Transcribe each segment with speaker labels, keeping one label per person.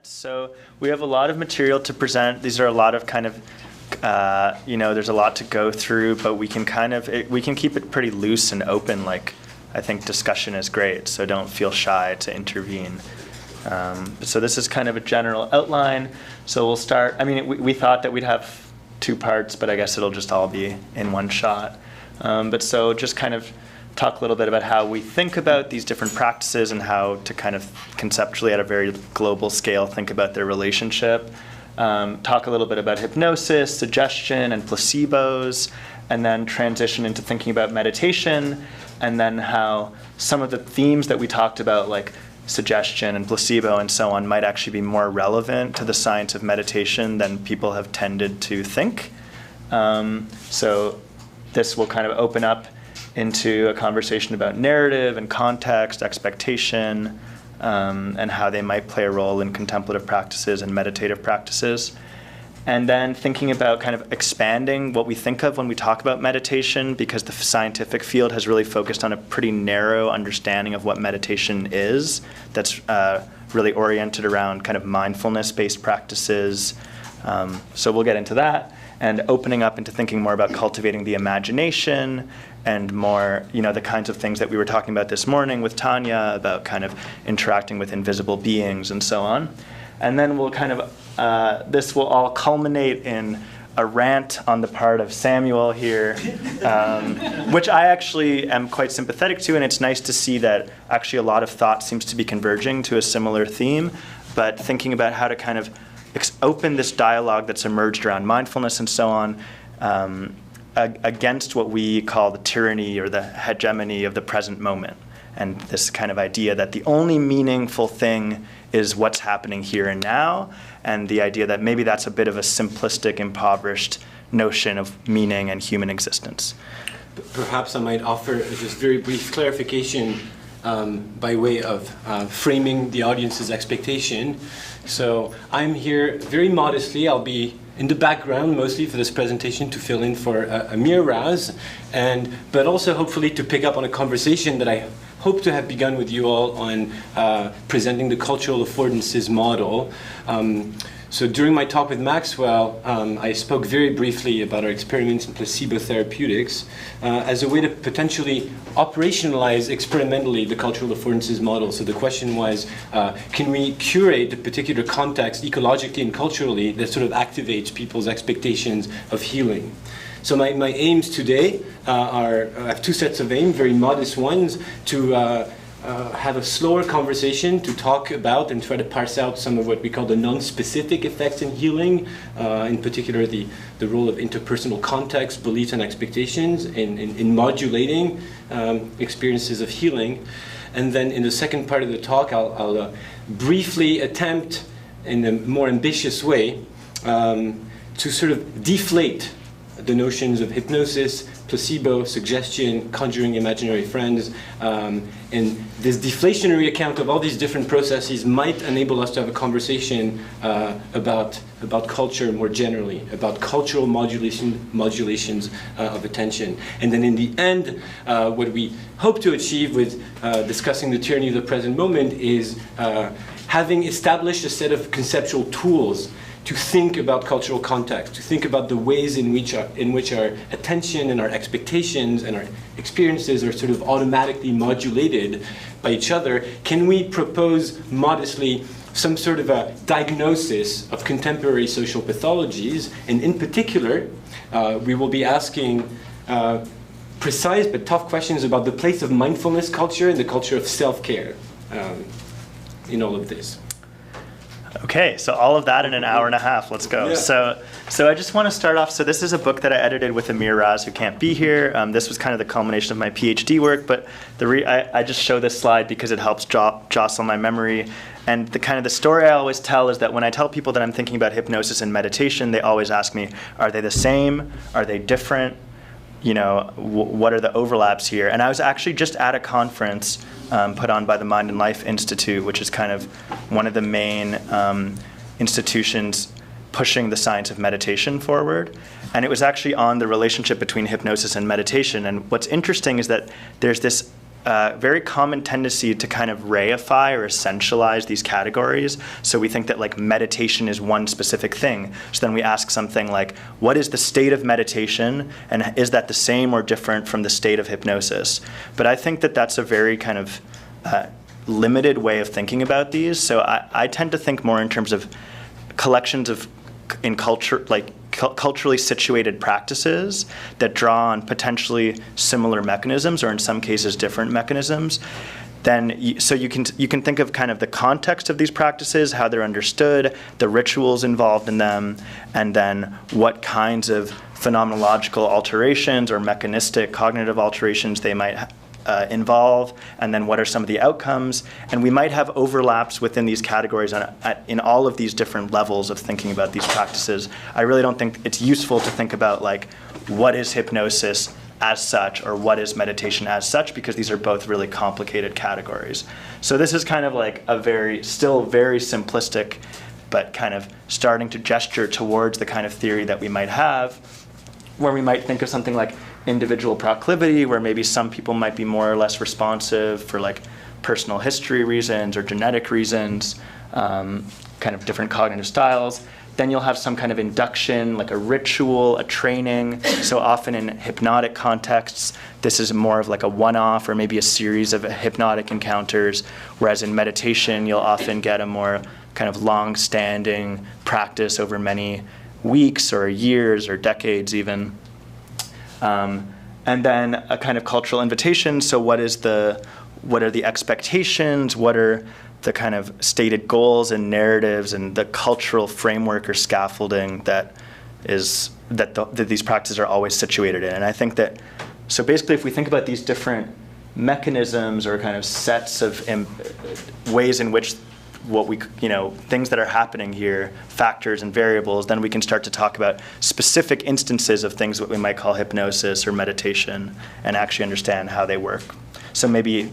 Speaker 1: So we have a lot of material to present. These are a lot of kind of, there's a lot to go through, but we can we can keep it pretty loose and open. Like, I think discussion is great, so don't feel shy to intervene. So this is kind of a general outline. So we'll start, we thought that we'd have two parts, but I guess it'll just all be in one shot. But so just kind of talk a little bit about how we think about these different practices and how to kind of conceptually at a very global scale think about their relationship. Talk a little bit about hypnosis, suggestion, and placebos, and then transition into thinking about meditation, and then how some of the themes that we talked about, like suggestion and placebo and so on, might actually be more relevant to the science of meditation than people have tended to think. So this will kind of open up into a conversation about narrative and context, expectation, and how they might play a role in contemplative practices and meditative practices. And then thinking about kind of expanding what we think of when we talk about meditation, because the scientific field has really focused on a pretty narrow understanding of what meditation is, that's really oriented around kind of mindfulness-based practices. So we'll get into that, and opening up into thinking more about cultivating the imagination and more, the kinds of things that we were talking about this morning with Tanya about kind of interacting with invisible beings and so on. And then we'll kind of, this will all culminate in a rant on the part of Samuel here, which I actually am quite sympathetic to, and it's nice to see that actually a lot of thought seems to be converging to a similar theme, but thinking about how to kind of open this dialogue that's emerged around mindfulness and so on, against what we call the tyranny or the hegemony of the present moment. And this kind of idea that the only meaningful thing is what's happening here and now, and the idea that maybe that's a bit of a simplistic, impoverished notion of meaning and human existence.
Speaker 2: Perhaps I might offer just very brief clarification by way of framing the audience's expectation. So I'm here very modestly. I'll be in the background mostly for this presentation to fill in for Amir Raz, but also hopefully to pick up on a conversation that I hope to have begun with you all on presenting the cultural affordances model. So during my talk with Maxwell, I spoke very briefly about our experiments in placebo therapeutics as a way to potentially operationalize experimentally the cultural affordances model. So the question was, can we curate a particular context ecologically and culturally that sort of activates people's expectations of healing? So my aims today I have two sets of aims, very modest ones, to have a slower conversation to talk about and try to parse out some of what we call the non-specific effects in healing, in particular the role of interpersonal context, beliefs, and expectations in modulating experiences of healing. And then in the second part of the talk, I'll briefly attempt in a more ambitious way to sort of deflate the notions of hypnosis, placebo, suggestion, conjuring imaginary friends, and this deflationary account of all these different processes might enable us to have a conversation about culture more generally, about cultural modulations of attention. And then in the end, what we hope to achieve with discussing the tyranny of the present moment is having established a set of conceptual tools to think about cultural context, to think about the ways in which our attention and our expectations and our experiences are sort of automatically modulated by each other. Can we propose modestly some sort of a diagnosis of contemporary social pathologies? And in particular, we will be asking precise but tough questions about the place of mindfulness culture and the culture of self-care in all of this.
Speaker 1: Okay, so all of that in an hour and a half. Let's go. Yeah. So I just want to start off. So this is a book that I edited with Amir Raz, who can't be here. This was kind of the culmination of my PhD work, but I just show this slide because it helps jostle my memory. And the story I always tell is that when I tell people that I'm thinking about hypnosis and meditation, they always ask me, are they the same? Are they different? What are the overlaps here? And I was actually just at a conference put on by the Mind and Life Institute, which is kind of one of the main institutions pushing the science of meditation forward. And it was actually on the relationship between hypnosis and meditation. And what's interesting is that there's this very common tendency to kind of reify or essentialize these categories. So we think that like meditation is one specific thing. So then we ask something like, what is the state of meditation, and is that the same or different from the state of hypnosis? But I think that that's a very kind of limited way of thinking about these. So I tend to think more in terms of collections of in culture, like culturally situated practices that draw on potentially similar mechanisms, or in some cases different mechanisms. So you can think of kind of the context of these practices, how they're understood, the rituals involved in them, and then what kinds of phenomenological alterations or mechanistic cognitive alterations they might involve, and then what are some of the outcomes. And we might have overlaps within these categories in all of these different levels of thinking about these practices. I really don't think it's useful to think about like, what is hypnosis as such, or what is meditation as such, because these are both really complicated categories. So this is kind of like still very simplistic, but kind of starting to gesture towards the kind of theory that we might have, where we might think of something like individual proclivity, where maybe some people might be more or less responsive for like personal history reasons or genetic reasons, kind of different cognitive styles. Then you'll have some kind of induction, like a ritual, a training. So often in hypnotic contexts, this is more of like a one-off or maybe a series of hypnotic encounters, whereas in meditation, you'll often get a more kind of long-standing practice over many weeks or years or decades even. And then a kind of cultural invitation. So what are the expectations? What are the kind of stated goals and narratives and the cultural framework or scaffolding that these practices are always situated in? And I think that, so basically if we think about these different mechanisms or kind of sets of ways in which things that are happening here, factors and variables, then we can start to talk about specific instances of things that we might call hypnosis or meditation, and actually understand how they work. So maybe,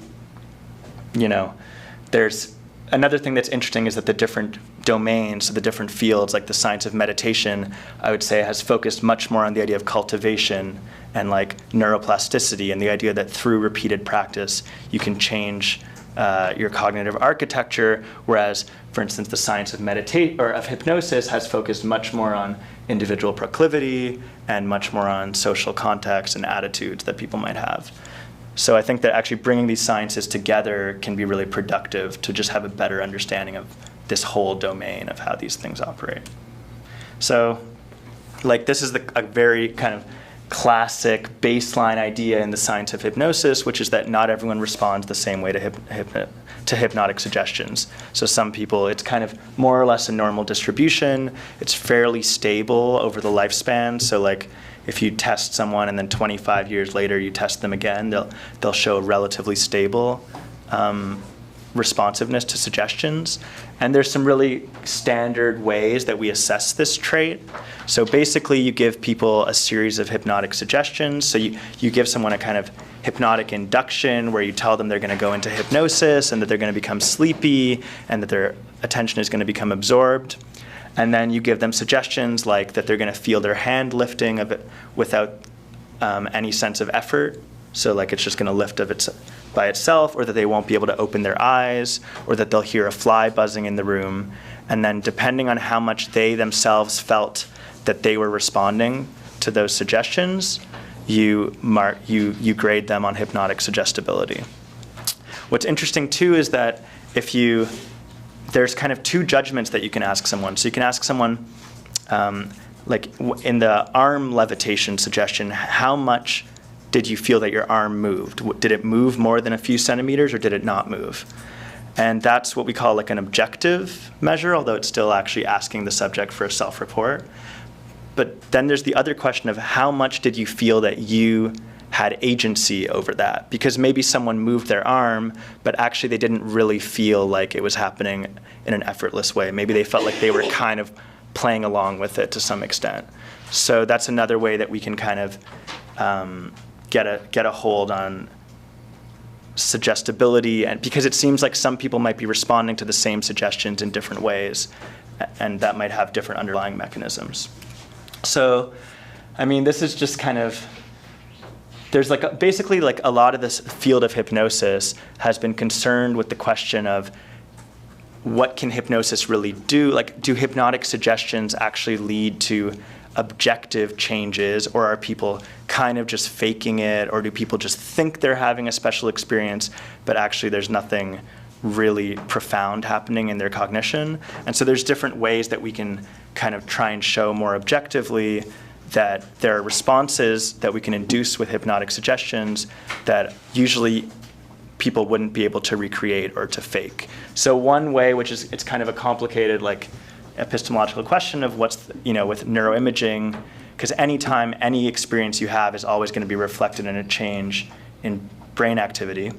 Speaker 1: there's another thing that's interesting is that the different domains, so the different fields, like the science of meditation, I would say has focused much more on the idea of cultivation and like neuroplasticity, and the idea that through repeated practice, you can change your cognitive architecture, whereas, for instance, the science of hypnosis has focused much more on individual proclivity and much more on social context and attitudes that people might have. So I think that actually bringing these sciences together can be really productive to just have a better understanding of this whole domain of how these things operate. So, like, this is a very kind of classic baseline idea in the science of hypnosis, which is that not everyone responds the same way to hypnotic suggestions. So some people, it's kind of more or less a normal distribution. It's fairly stable over the lifespan. So like if you test someone and then 25 years later you test them again, they'll show relatively stable responsiveness to suggestions. And there's some really standard ways that we assess this trait. So basically you give people a series of hypnotic suggestions. So you give someone a kind of hypnotic induction where you tell them they're going to go into hypnosis and that they're going to become sleepy and that their attention is going to become absorbed. And then you give them suggestions like that they're going to feel their hand lifting of it without any sense of effort. So like it's just going to lift by itself, or that they won't be able to open their eyes, or that they'll hear a fly buzzing in the room. And then depending on how much they themselves felt that they were responding to those suggestions, you grade them on hypnotic suggestibility. What's interesting too is that there's kind of two judgments that you can ask someone. So you can ask someone, like in the arm levitation suggestion, how much did you feel that your arm moved? Did it move more than a few centimeters, or did it not move? And that's what we call like an objective measure, although it's still actually asking the subject for a self-report. But then there's the other question of how much did you feel that you had agency over that? Because maybe someone moved their arm, but actually they didn't really feel like it was happening in an effortless way. Maybe they felt like they were kind of playing along with it to some extent. So that's another way that we can kind of get a hold on suggestibility, and because it seems like some people might be responding to the same suggestions in different ways, and that might have different underlying mechanisms. So, I mean, this is just kind of there's like basically like a lot of this field of hypnosis has been concerned with the question of what can hypnosis really do? Like, do hypnotic suggestions actually lead to objective changes, or are people kind of just faking it, or do people just think they're having a special experience, but actually there's nothing really profound happening in their cognition? And so there's different ways that we can kind of try and show more objectively that there are responses that we can induce with hypnotic suggestions that usually people wouldn't be able to recreate or to fake. So one way, which is, it's kind of a complicated like epistemological question of what's, with neuroimaging, because anytime any experience you have is always going to be reflected in a change in brain activity.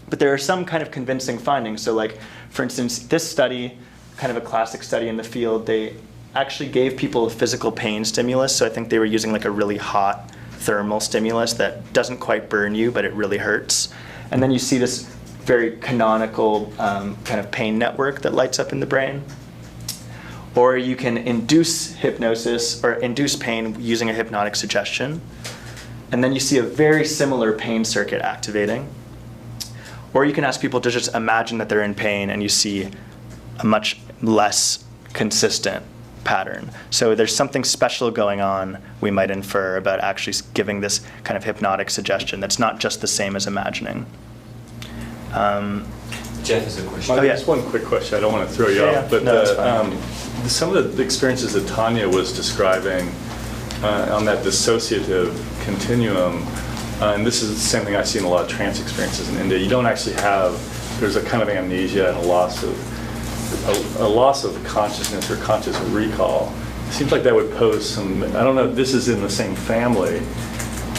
Speaker 1: But there are some kind of convincing findings. So like, for instance, this study, kind of a classic study in the field, they actually gave people a physical pain stimulus. So I think they were using like a really hot thermal stimulus that doesn't quite burn you, but it really hurts. And then you see this very canonical kind of pain network that lights up in the brain. Or you can induce hypnosis or induce pain using a hypnotic suggestion. And then you see a very similar pain circuit activating. Or you can ask people to just imagine that they're in pain, and you see a much less consistent pattern. So there's something special going on, we might infer, about actually giving this kind of hypnotic suggestion that's not just the same as imagining.
Speaker 2: Jeff has a question.
Speaker 1: Oh, yeah.
Speaker 3: Just one quick question. I don't want to throw you
Speaker 1: Yeah,
Speaker 3: off, but
Speaker 1: no, that's fine.
Speaker 3: some of the experiences that Tanya was describing on that dissociative continuum, and this is the same thing I see in a lot of trance experiences in India. You don't actually have, there's a kind of amnesia and a loss of consciousness or conscious recall. It seems like that would pose some, I don't know if this is in the same family,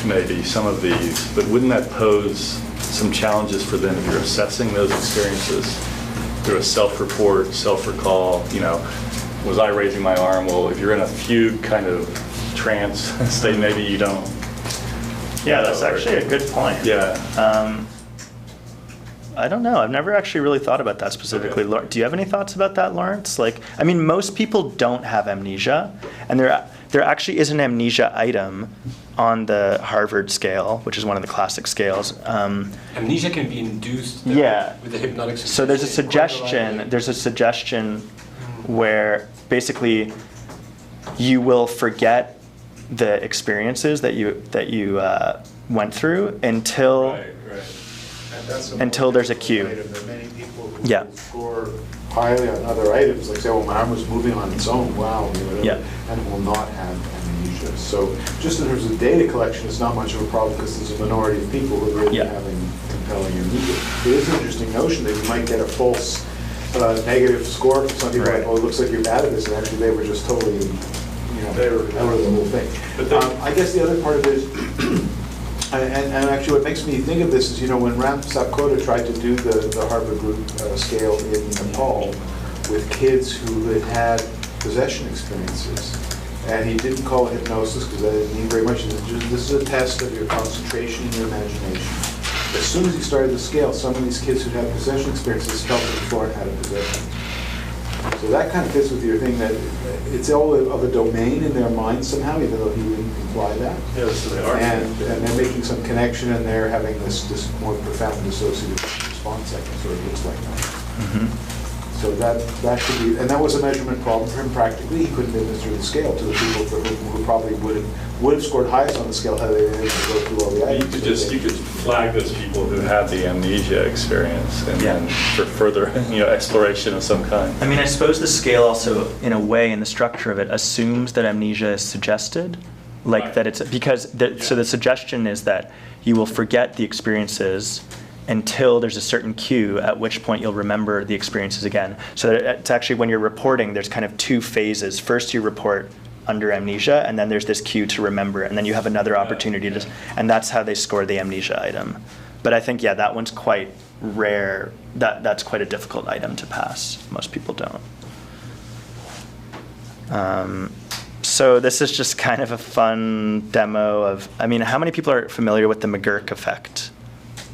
Speaker 3: maybe, some of these, but wouldn't that pose some challenges for them if you're assessing those experiences through a self-report, self-recall? Was I raising my arm? Well, if you're in a fugue kind of trance state, maybe you don't.
Speaker 1: Yeah, that's actually a good point.
Speaker 3: Yeah.
Speaker 1: I don't know. I've never actually really thought about that specifically.
Speaker 3: Okay.
Speaker 1: Do you have any thoughts about that, Lawrence? Most people don't have amnesia, and there actually is an amnesia item on the Harvard scale, which is one of the classic scales.
Speaker 2: Amnesia can be induced with the hypnotic suggestion.
Speaker 1: So there's a suggestion where basically you will forget the experiences that you went through until there's a cue.
Speaker 4: Many people who score highly on other items, like say, well, my arm was moving on its own, wow, and will not have amnesia. So just in terms of data collection, it's not much of a problem because there's a minority of people who are really having compelling amnesia. It is an interesting notion that you might get a false negative score from some people, like, oh, it looks like you're bad at this, and actually they were just totally, they were the whole thing. But I guess the other part of it is, and actually what makes me think of this is, when Ram Sapkota tried to do the Harvard group scale in Nepal with kids who had possession experiences, and he didn't call it hypnosis because that didn't mean very much. This is a test of your concentration and your imagination. As soon as he started the scale, some of these kids who had possession experiences felt that the floor had a possession. So that kind of fits with your thing that it's all of a domain in their mind somehow, even though he didn't imply that.
Speaker 3: Yeah, so they are.
Speaker 4: And they're making some connection, and they're having this more profound dissociative response, I guess, or it looks like that.
Speaker 1: Mm-hmm.
Speaker 4: So that should be, and that was a measurement problem for him practically. He couldn't administer the scale to the people who probably would have scored highest on the scale had they been able to go through all the items.
Speaker 3: You could flag those people who have the amnesia experience, and then for further exploration of some kind.
Speaker 1: I suppose the scale also, in a way, in the structure of it, assumes that amnesia is suggested, that it's because so the suggestion is that you will forget the experiences until there's a certain cue, at which point you'll remember the experiences again. So it's actually, when you're reporting, there's kind of two phases. First, you report under amnesia, and then there's this cue to remember, and then you have another opportunity to, and that's how they score the amnesia item. But I think, that one's quite rare. That's quite a difficult item to pass. Most people don't. So this is just kind of a fun demo of, how many people are familiar with the McGurk effect?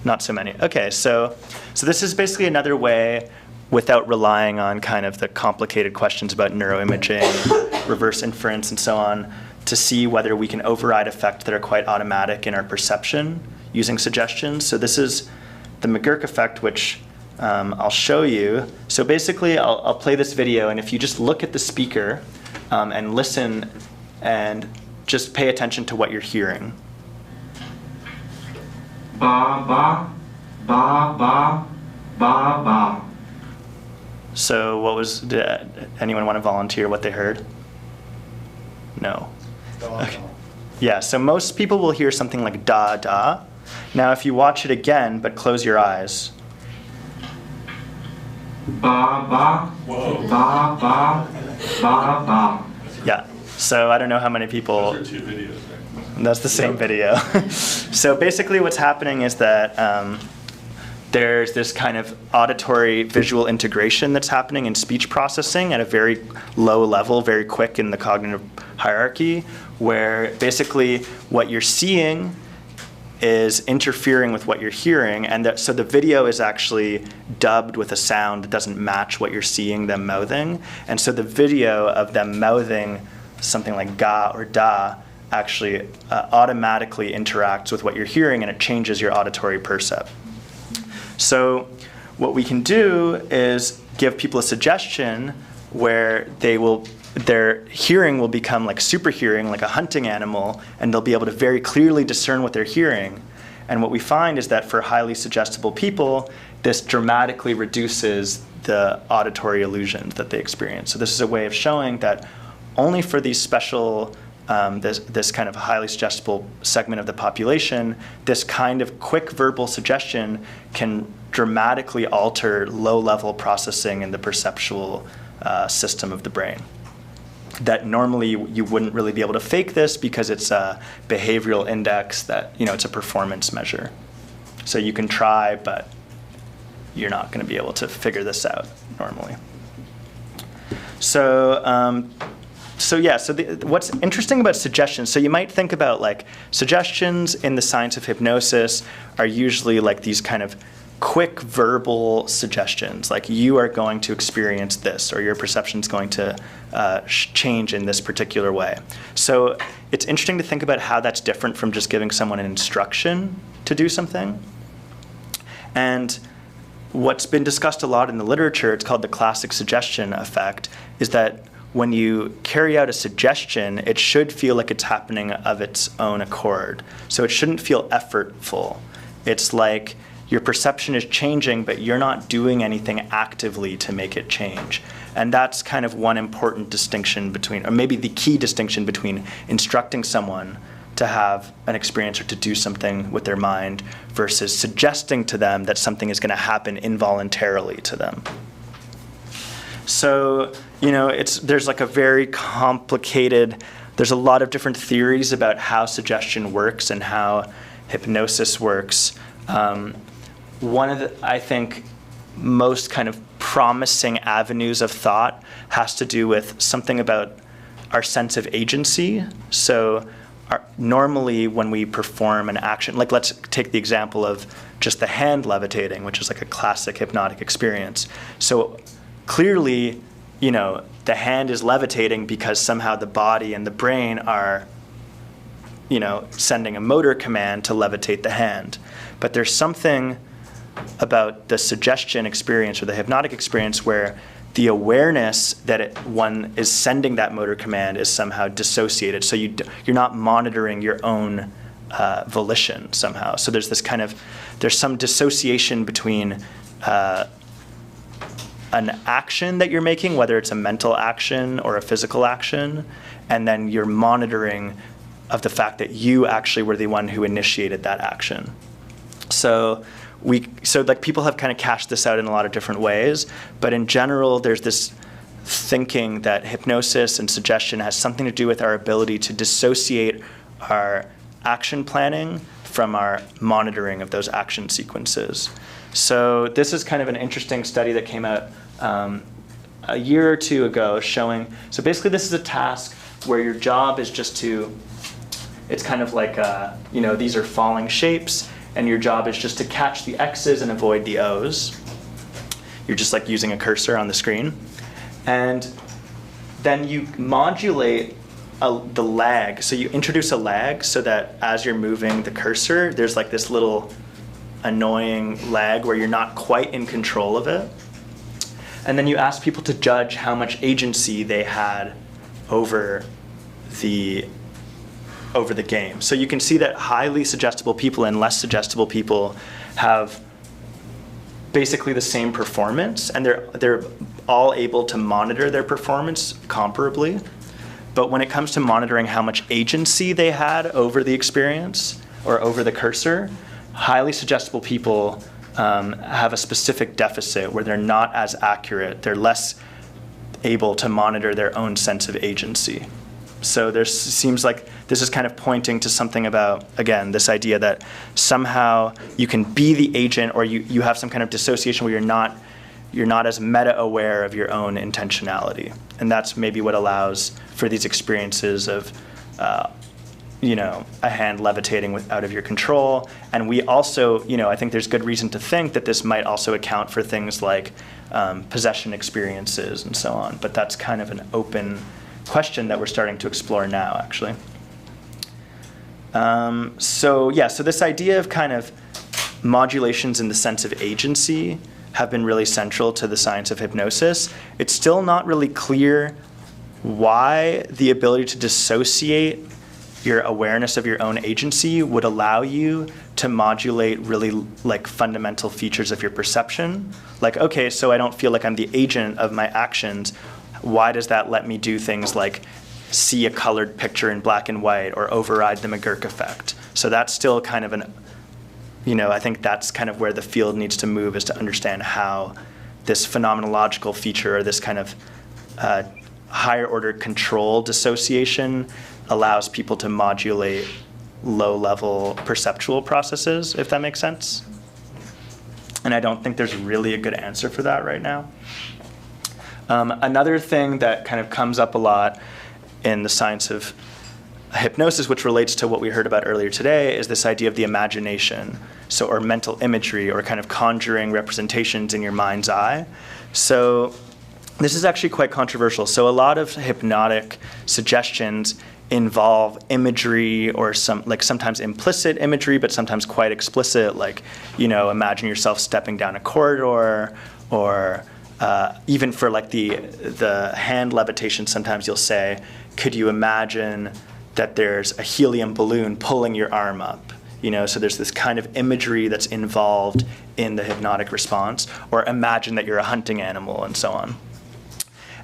Speaker 1: Not so many. Okay, so this is basically another way, without relying on kind of the complicated questions about neuroimaging, reverse inference, and so on, to see whether we can override effects that are quite automatic in our perception using suggestions. So this is the McGurk effect, which I'll show you. So basically, I'll play this video, and if you just look at the speaker and listen and just pay attention to what you're hearing.
Speaker 5: Ba, ba, ba, ba, ba, ba.
Speaker 1: So what was, did anyone want to volunteer what they heard? No. Okay. Yeah, so most people will hear something like da, da. Now if you watch it again, but close your eyes.
Speaker 5: Ba, ba, ba, ba, ba, ba.
Speaker 1: Yeah, so I don't know how many people...
Speaker 3: Those are 2 videos, right?
Speaker 1: That's the same video. So basically what's happening is that there's this kind of auditory visual integration that's happening in speech processing at a very low level, very quick in the cognitive hierarchy, where basically what you're seeing is interfering with what you're hearing, and so the video is actually dubbed with a sound that doesn't match what you're seeing them mouthing, and so the video of them mouthing something like ga or da actually automatically interacts with what you're hearing, and it changes your auditory percept. So what we can do is give people a suggestion where their hearing will become like super hearing, like a hunting animal, and they'll be able to very clearly discern what they're hearing. And what we find is that for highly suggestible people, this dramatically reduces the auditory illusions that they experience. So this is a way of showing that only for these special, this kind of highly suggestible segment of the population, this kind of quick verbal suggestion can dramatically alter low-level processing in the perceptual system of the brain. That normally you wouldn't really be able to fake this because it's a behavioral index that, it's a performance measure. So you can try, but you're not going to be able to figure this out normally. So, what's interesting about suggestions, so you might think about like suggestions in the science of hypnosis are usually like these kind of quick verbal suggestions, like you are going to experience this, or your perception is going to change in this particular way. So it's interesting to think about how that's different from just giving someone an instruction to do something. And what's been discussed a lot in the literature, it's called the classic suggestion effect, is that when you carry out a suggestion, it should feel like it's happening of its own accord. So it shouldn't feel effortful. It's like your perception is changing, but you're not doing anything actively to make it change. And that's kind of one important distinction between, or maybe the key distinction between instructing someone to have an experience or to do something with their mind versus suggesting to them that something is going to happen involuntarily to them. So, there's like a very complicated, there's a lot of different theories about how suggestion works and how hypnosis works. One of the, I think, most kind of promising avenues of thought has to do with something about our sense of agency. So normally when we perform an action, like let's take the example of just the hand levitating, which is like a classic hypnotic experience. So clearly, the hand is levitating because somehow the body and the brain are, sending a motor command to levitate the hand. But there's something about the suggestion experience or the hypnotic experience where the awareness that one is sending that motor command is somehow dissociated. So you're not monitoring your own volition somehow. So there's this there's some dissociation between an action that you're making, whether it's a mental action or a physical action, and then your monitoring of the fact that you actually were the one who initiated that action. So people have kind of cashed this out in a lot of different ways, but in general, there's this thinking that hypnosis and suggestion has something to do with our ability to dissociate our action planning from our monitoring of those action sequences. So this is kind of an interesting study that came out a year or two ago showing, so basically this is a task where your job is just to, it's kind of like, these are falling shapes, and your job is just to catch the X's and avoid the O's. You're just like using a cursor on the screen. And then you modulate the lag. So you introduce a lag so that as you're moving the cursor, there's like this little annoying lag where you're not quite in control of it. And then you ask people to judge how much agency they had over the game. So you can see that highly suggestible people and less suggestible people have basically the same performance, and they're all able to monitor their performance comparably. But when it comes to monitoring how much agency they had over the experience or over the cursor, highly suggestible people have a specific deficit where they're not as accurate. They're less able to monitor their own sense of agency. So there seems like this is kind of pointing to something about, again, this idea that somehow you can be the agent, or you have some kind of dissociation where you're not as meta-aware of your own intentionality. And that's maybe what allows for these experiences of a hand levitating out of your control. And we also, I think there's good reason to think that this might also account for things like possession experiences and so on. But that's kind of an open question that we're starting to explore now, actually. So this idea of kind of modulations in the sense of agency have been really central to the science of hypnosis. It's still not really clear why the ability to dissociate your awareness of your own agency would allow you to modulate really like fundamental features of your perception. Like, okay, so I don't feel like I'm the agent of my actions. Why does that let me do things like see a colored picture in black and white or override the McGurk effect? So that's still kind of I think that's kind of where the field needs to move, is to understand how this phenomenological feature, or this kind of higher order control dissociation, allows people to modulate low-level perceptual processes, if that makes sense. And I don't think there's really a good answer for that right now. Another thing that kind of comes up a lot in the science of hypnosis, which relates to what we heard about earlier today, is this idea of the imagination, or mental imagery, or kind of conjuring representations in your mind's eye. So this is actually quite controversial. So a lot of hypnotic suggestions involve imagery, or sometimes implicit imagery, but sometimes quite explicit, like, imagine yourself stepping down a corridor, or even for like the hand levitation, sometimes you'll say, could you imagine that there's a helium balloon pulling your arm up? So there's this kind of imagery that's involved in the hypnotic response, or imagine that you're a hunting animal, and so on.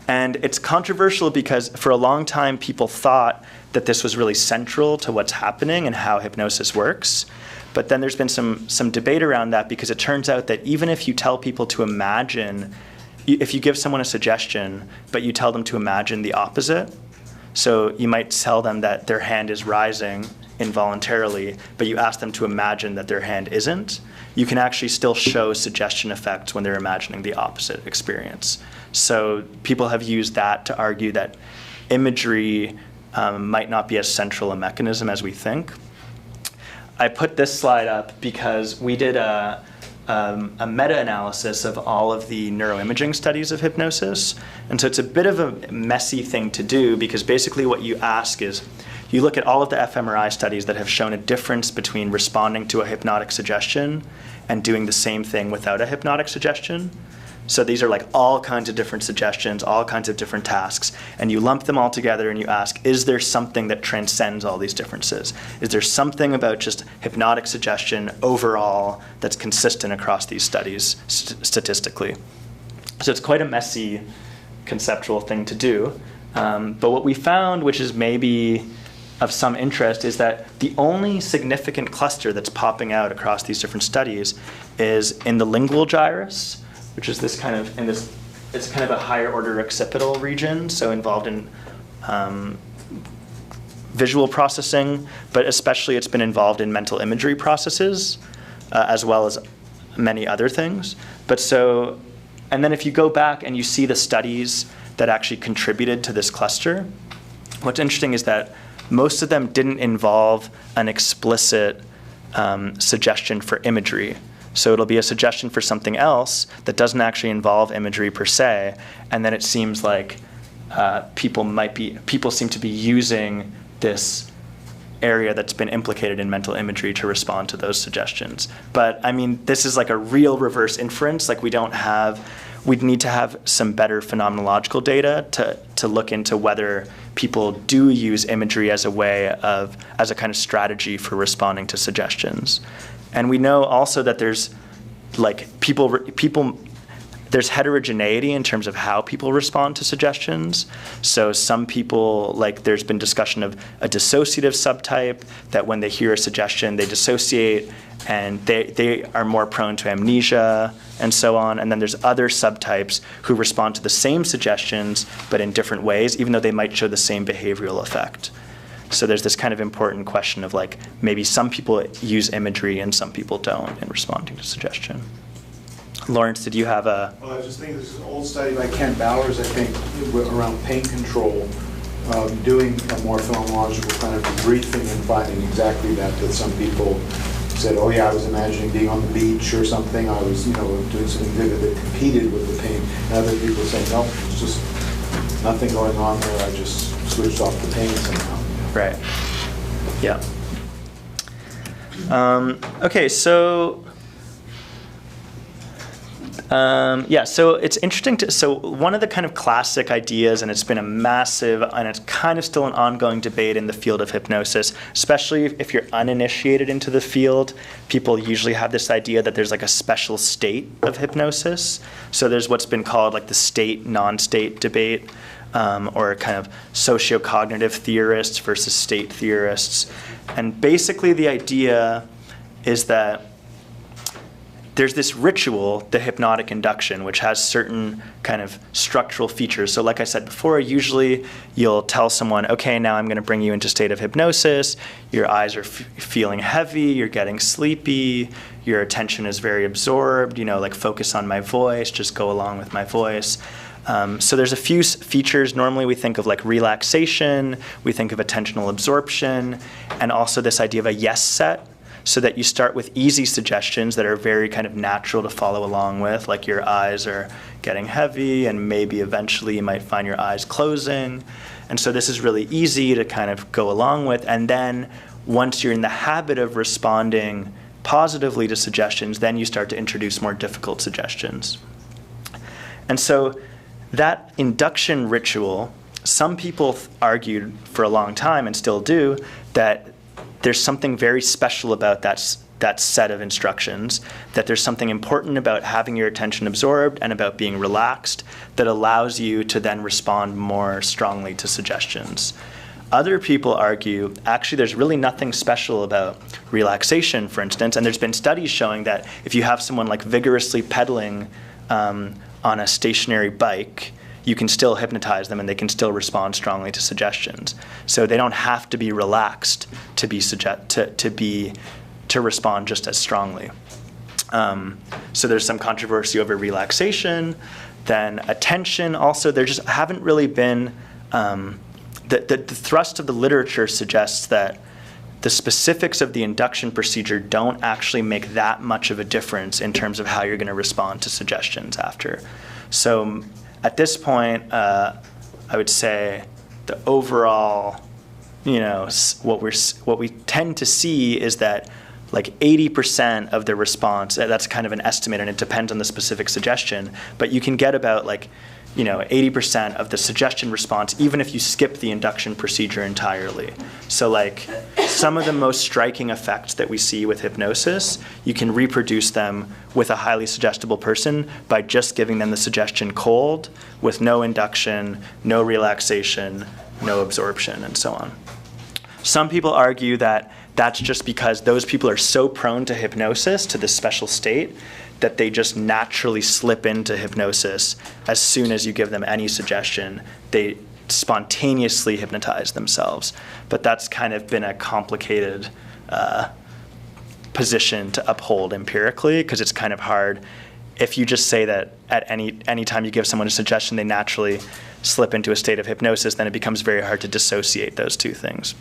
Speaker 1: And it's controversial because for a long time people thought that this was really central to what's happening and how hypnosis works. But then there's been some debate around that, because it turns out that even if you tell people to imagine, if you give someone a suggestion, but you tell them to imagine the opposite, so you might tell them that their hand is rising involuntarily, but you ask them to imagine that their hand isn't, you can actually still show suggestion effects when they're imagining the opposite experience. So people have used that to argue that imagery might not be as central a mechanism as we think. I put this slide up because we did a meta-analysis of all of the neuroimaging studies of hypnosis. And so it's a bit of a messy thing to do, because basically what you ask is, you look at all of the fMRI studies that have shown a difference between responding to a hypnotic suggestion and doing the same thing without a hypnotic suggestion. So these are like all kinds of different suggestions, all kinds of different tasks, and you lump them all together and you ask, is there something that transcends all these differences? Is there something about just hypnotic suggestion overall that's consistent across these studies statistically? So it's quite a messy conceptual thing to do. But what we found, which is maybe of some interest, is that the only significant cluster that's popping out across these different studies is in the lingual gyrus, which is this kind of, it's kind of a higher order occipital region, so involved in visual processing, but especially it's been involved in mental imagery processes, as well as many other things. And then if you go back and you see the studies that actually contributed to this cluster, what's interesting is that most of them didn't involve an explicit suggestion for imagery. So it'll be a suggestion for something else that doesn't actually involve imagery per se, and then it seems like people seem to be using this area that's been implicated in mental imagery to respond to those suggestions. But I mean, this is like a real reverse inference. Like we'd need to have some better phenomenological data to look into whether people do use imagery as a kind of strategy for responding to suggestions. And we know also that there's like there's heterogeneity in terms of how people respond to suggestions. So some people, like there's been discussion of a dissociative subtype, that when they hear a suggestion, they dissociate and they are more prone to amnesia and so on. And then there's other subtypes who respond to the same suggestions, but in different ways, even though they might show the same behavioral effect. So there's this kind of important question of like, maybe some people use imagery and some people don't in responding to suggestion. Lawrence, did you have a...
Speaker 4: Well, I was just thinking, this is an old study by Ken Bowers, I think, around pain control, doing a more phenomenological kind of debriefing and finding exactly that some people said, oh yeah, I was imagining being on the beach or something, I was, doing something vivid that competed with the pain. And other people say, no, it's just nothing going on there, I just switched off the pain somehow.
Speaker 1: Right. Yeah. Okay, so... so it's interesting so one of the kind of classic ideas, and it's been a massive, and it's kind of still an ongoing debate in the field of hypnosis, especially if you're uninitiated into the field, people usually have this idea that there's like a special state of hypnosis. So there's what's been called like the state, non-state debate, or kind of socio-cognitive theorists versus state theorists. And basically the idea is that there's this ritual, the hypnotic induction, which has certain kind of structural features. So like I said before, usually you'll tell someone, okay, now I'm going to bring you into a state of hypnosis. Your eyes are feeling heavy, you're getting sleepy, your attention is very absorbed, like focus on my voice, just go along with my voice. So there's a few features. Normally we think of like relaxation, we think of attentional absorption, and also this idea of a yes set. So that you start with easy suggestions that are very kind of natural to follow along with, like your eyes are getting heavy and maybe eventually you might find your eyes closing. And so this is really easy to kind of go along with. And then once you're in the habit of responding positively to suggestions, then you start to introduce more difficult suggestions. And so that induction ritual, some people argued for a long time and still do, that there's something very special about that set of instructions, that there's something important about having your attention absorbed and about being relaxed that allows you to then respond more strongly to suggestions. Other people argue, actually, there's really nothing special about relaxation, for instance, and there's been studies showing that if you have someone like vigorously pedaling on a stationary bike, you can still hypnotize them and they can still respond strongly to suggestions. So they don't have to be relaxed to respond just as strongly. So there's some controversy over relaxation. Then attention also, there just haven't really been, the thrust of the literature suggests that the specifics of the induction procedure don't actually make that much of a difference in terms of how you're going to respond to suggestions after. So at this point, I would say the overall, what we tend to see is that like 80% of the response, that's kind of an estimate and it depends on the specific suggestion, but you can get about 80% of the suggestion response even if you skip the induction procedure entirely. So like some of the most striking effects that we see with hypnosis, you can reproduce them with a highly suggestible person by just giving them the suggestion cold with no induction, no relaxation, no absorption, and so on. Some people argue that that's just because those people are so prone to hypnosis, to this special state, that they just naturally slip into hypnosis as soon as you give them any suggestion. They spontaneously hypnotize themselves. But that's kind of been a complicated position to uphold empirically, because it's kind of hard. If you just say that at any time you give someone a suggestion, they naturally slip into a state of hypnosis, then it becomes very hard to dissociate those two things.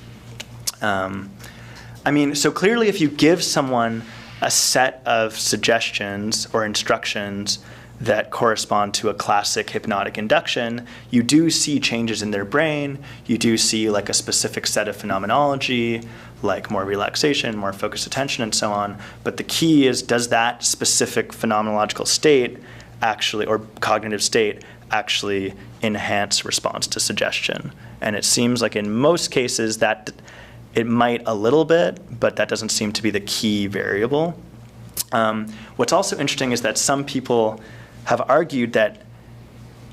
Speaker 1: So clearly if you give someone a set of suggestions or instructions that correspond to a classic hypnotic induction, you do see changes in their brain, you do see like a specific set of phenomenology, like more relaxation, more focused attention, and so on. But the key is, does that specific phenomenological state actually, or cognitive state, actually enhance response to suggestion? And it seems like in most cases that it might a little bit, but that doesn't seem to be the key variable. What's also interesting is that some people have argued that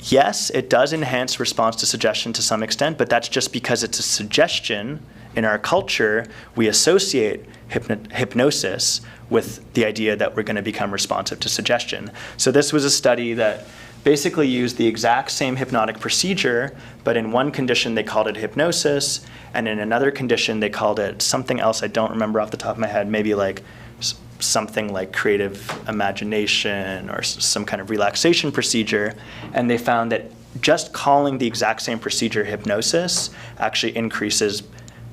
Speaker 1: yes, it does enhance response to suggestion to some extent, but that's just because it's a suggestion. In our culture, we associate hypnosis with the idea that we're going to become responsive to suggestion. So this was a study that basically used the exact same hypnotic procedure, but in one condition they called it hypnosis, and in another condition they called it something else I don't remember off the top of my head, maybe like something like creative imagination or some kind of relaxation procedure. And they found that just calling the exact same procedure hypnosis actually increases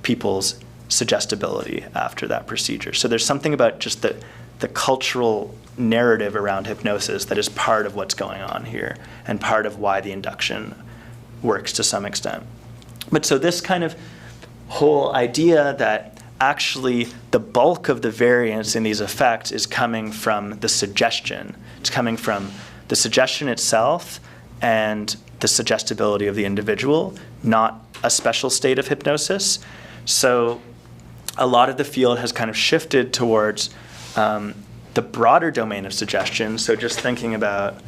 Speaker 1: people's suggestibility after that procedure. So there's something about just the cultural narrative around hypnosis that is part of what's going on here and part of why the induction works to some extent. But so this kind of whole idea that actually the bulk of the variance in these effects is coming from the suggestion. It's coming from the suggestion itself and the suggestibility of the individual, not a special state of hypnosis. So a lot of the field has kind of shifted towards the broader domain of suggestion. So just thinking about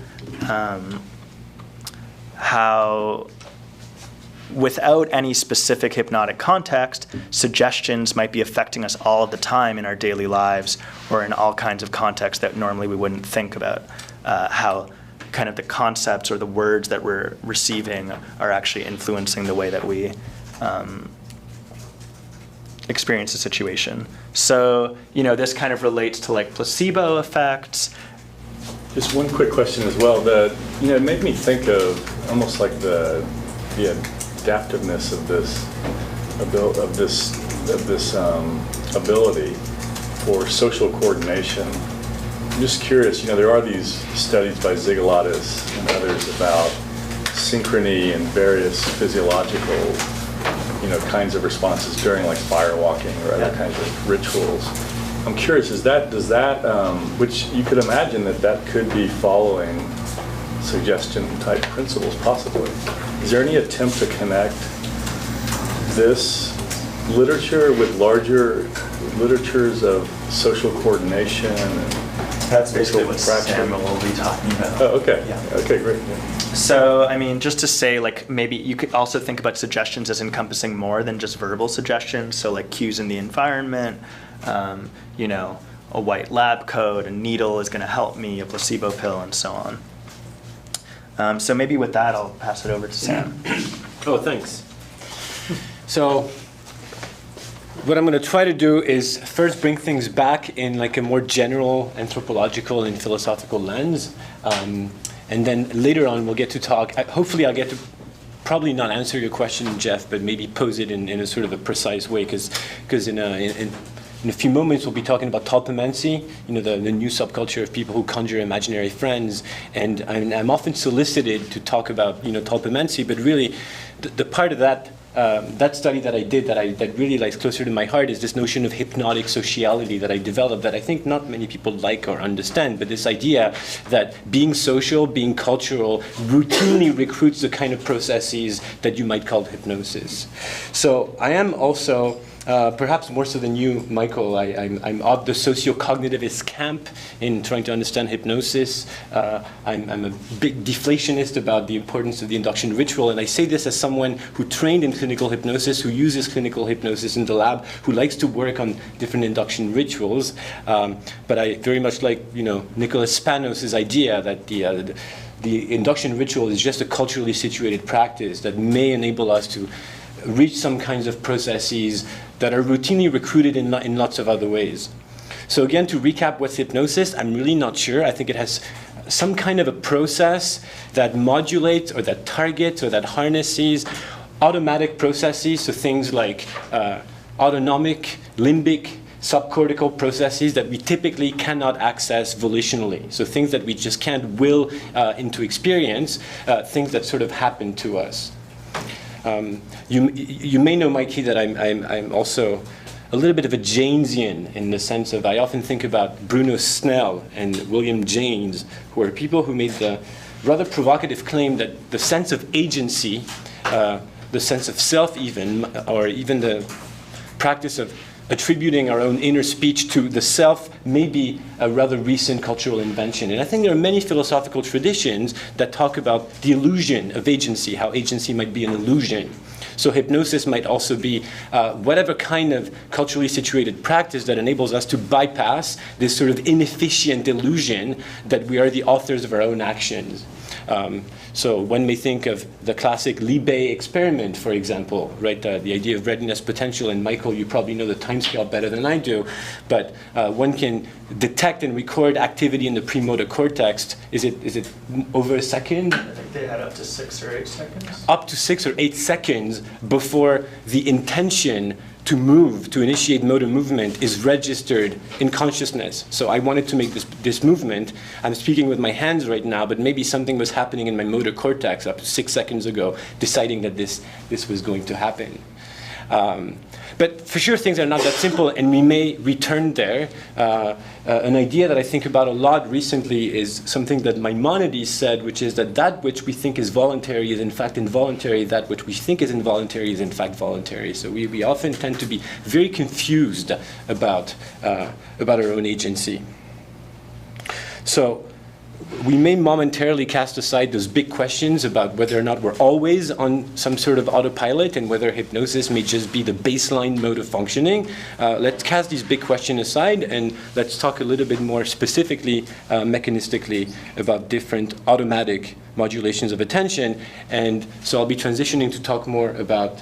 Speaker 1: how, without any specific hypnotic context, suggestions might be affecting us all the time in our daily lives or in all kinds of contexts that normally we wouldn't think about, how kind of the concepts or the words that we're receiving are actually influencing the way that we experience a situation. So, this kind of relates to like placebo effects.
Speaker 3: Just one quick question as well. It made me think of almost like the adaptiveness of this ability for social coordination. I'm just curious. There are these studies by Zigalatis and others about synchrony and various physiological kinds of responses during like fire walking or other kinds of rituals. I'm curious, does that, which you could imagine that could be following suggestion type principles possibly. Is there any attempt to connect this literature with larger literatures of social coordination?
Speaker 1: That's basically what Samuel will be talking about.
Speaker 3: Oh, okay.
Speaker 1: Yeah.
Speaker 3: Okay, great. Yeah.
Speaker 1: So, just to say, like, maybe you could also think about suggestions as encompassing more than just verbal suggestions. So, like, cues in the environment, a white lab coat, a needle is going to help me, a placebo pill, and so on. So maybe with that, I'll pass it over to Sam.
Speaker 2: Oh, thanks. So what I'm going to try to do is first bring things back in like a more general anthropological and philosophical lens. And then later on, we'll get to talk. Hopefully, I'll get to probably not answer your question, Jeff, but maybe pose it in a sort of a precise way, because in a few moments, we'll be talking about tulpamancy, the new subculture of people who conjure imaginary friends. And I'm often solicited to talk about, tulpamancy, but really, the part of that study that I did that really lies closer to my heart is this notion of hypnotic sociality that I developed that I think not many people like or understand, but this idea that being social, being cultural, routinely recruits the kind of processes that you might call hypnosis. So I am also, perhaps more so than you, Michael, I'm of the socio-cognitivist camp in trying to understand hypnosis. I'm a big deflationist about the importance of the induction ritual, and I say this as someone who trained in clinical hypnosis, who uses clinical hypnosis in the lab, who likes to work on different induction rituals. But I very much like, Nicholas Spanos' idea that the induction ritual is just a culturally situated practice that may enable us to reach some kinds of processes that are routinely recruited in lots of other ways. So again, to recap what's hypnosis, I'm really not sure. I think it has some kind of a process that modulates or that targets or that harnesses automatic processes, so things like autonomic, limbic, subcortical processes that we typically cannot access volitionally. So things that we just can't will into experience, things that sort of happen to us. You may know, Mikey, that I'm also a little bit of a Janesian in the sense of I often think about Bruno Snell and William James, who are people who made the rather provocative claim that the sense of agency, the sense of self even, or even the practice of attributing our own inner speech to the self may be a rather recent cultural invention. And I think there are many philosophical traditions that talk about the illusion of agency, how agency might be an illusion. So hypnosis might also be whatever kind of culturally situated practice that enables us to bypass this sort of inefficient illusion that we are the authors of our own actions. So one may think of the classic Libet experiment, for example, right? The idea of readiness potential. And Michael, you probably know the timescale better than I do, but one can detect and record activity in the premotor cortex. Is it over a second?
Speaker 1: I think they had up to 6 or 8 seconds.
Speaker 2: Up to 6 or 8 seconds before the intention to move, to initiate motor movement, is registered in consciousness. So I wanted to make this movement. I'm speaking with my hands right now, but maybe something was happening in my motor cortex up to 6 seconds ago, deciding that this was going to happen. But for sure, things are not that simple, and we may return there. An idea that I think about a lot recently is something that Maimonides said, which is that which we think is voluntary is in fact involuntary, that which we think is involuntary is in fact voluntary. So we often tend to be very confused about our own agency. So we may momentarily cast aside those big questions about whether or not we're always on some sort of autopilot and whether hypnosis may just be the baseline mode of functioning. Let's cast these big questions aside and let's talk a little bit more specifically, mechanistically, about different automatic modulations of attention. And so I'll be transitioning to talk more about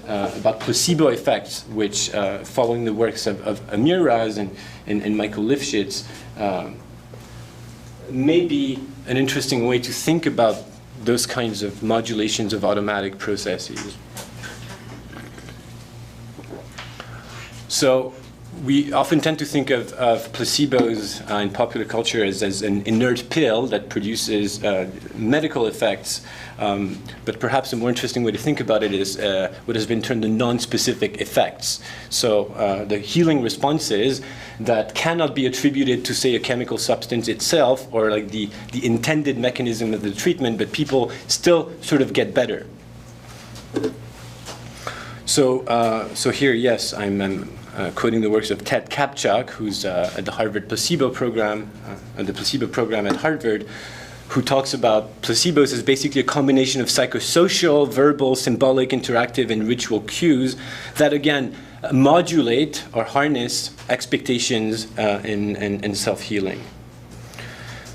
Speaker 2: placebo effects, which, following the works of Amir Raz and Michael Lifshitz, may be an interesting way to think about those kinds of modulations of automatic processes. So we often tend to think of placebos in popular culture as an inert pill that produces medical effects. But perhaps a more interesting way to think about it is what has been termed the non-specific effects. So the healing responses that cannot be attributed to, say, a chemical substance itself or like the intended mechanism of the treatment, but people still sort of get better. So here, yes, I'm quoting the works of Ted Kapchak, who's at the Harvard placebo program, the placebo program at Harvard, who talks about placebos as basically a combination of psychosocial, verbal, symbolic, interactive, and ritual cues that, again, modulate or harness expectations and self-healing.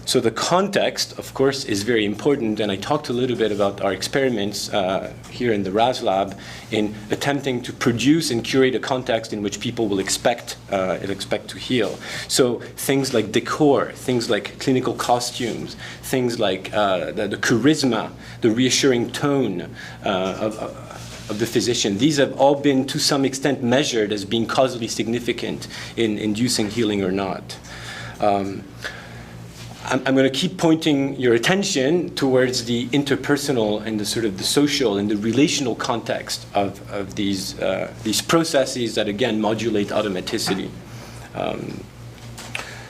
Speaker 2: So the context, of course, is very important, and I talked a little bit about our experiments here in the Raz Lab in attempting to produce and curate a context in which people will expect to heal. So things like decor, things like clinical costumes, things like the charisma, the reassuring tone of the physician. These have all been, to some extent, measured as being causally significant in inducing healing or not. I'm going to keep pointing your attention towards the interpersonal and the sort of the social and the relational context of these processes that, again, modulate automaticity.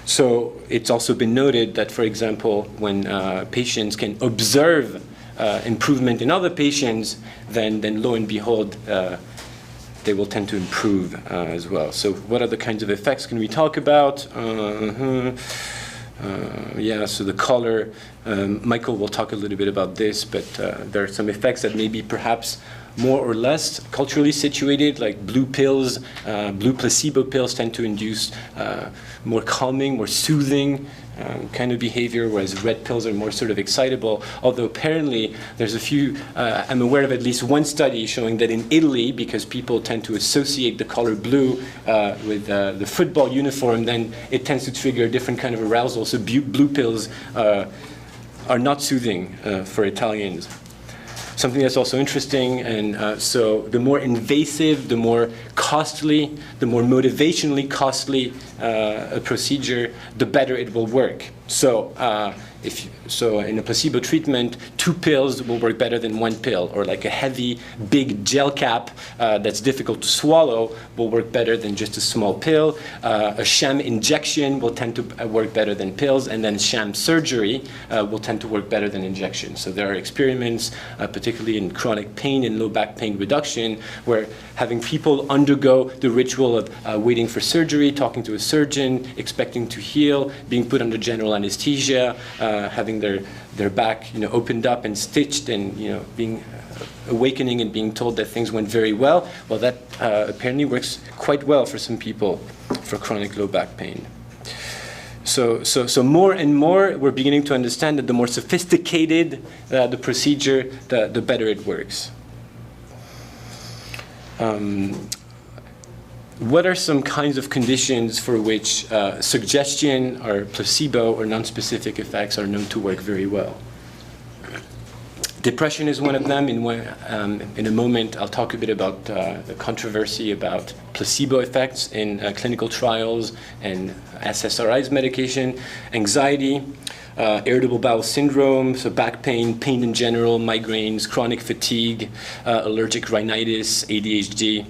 Speaker 2: So it's also been noted that, for example, when patients can observe improvement in other patients, then lo and behold, they will tend to improve as well. So what other kinds of effects can we talk about? So the color, Michael will talk a little bit about this, but there are some effects that may be perhaps more or less culturally situated, like blue pills, blue placebo pills tend to induce more calming, more soothing kind of behavior, whereas red pills are more sort of excitable. Although apparently there's a few, I'm aware of at least one study showing that in Italy, because people tend to associate the color blue with the football uniform, then it tends to trigger a different kind of arousal. So blue pills are not soothing for Italians. Something that's also interesting, and so the more invasive, the more costly, the more motivationally costly a procedure, the better it will work. So so in a placebo treatment, 2 pills will work better than 1 pill, or like a heavy, big gel cap that's difficult to swallow will work better than just a small pill. A sham injection will tend to work better than pills, and then sham surgery will tend to work better than injection. So there are experiments, particularly in chronic pain and low back pain reduction, where having people undergo the ritual of waiting for surgery, talking to a surgeon, expecting to heal, being put under general anesthesia, having their back, opened up and stitched, and being awakening and being told that things went very well. Well, that apparently works quite well for some people for chronic low back pain. So more and more, we're beginning to understand that the more sophisticated the procedure, the better it works. What are some kinds of conditions for which suggestion or placebo or non-specific effects are known to work very well? Depression is one of them. In a moment, I'll talk a bit about the controversy about placebo effects in clinical trials and SSRIs medication. Anxiety, irritable bowel syndrome, so back pain, pain in general, migraines, chronic fatigue, allergic rhinitis, ADHD.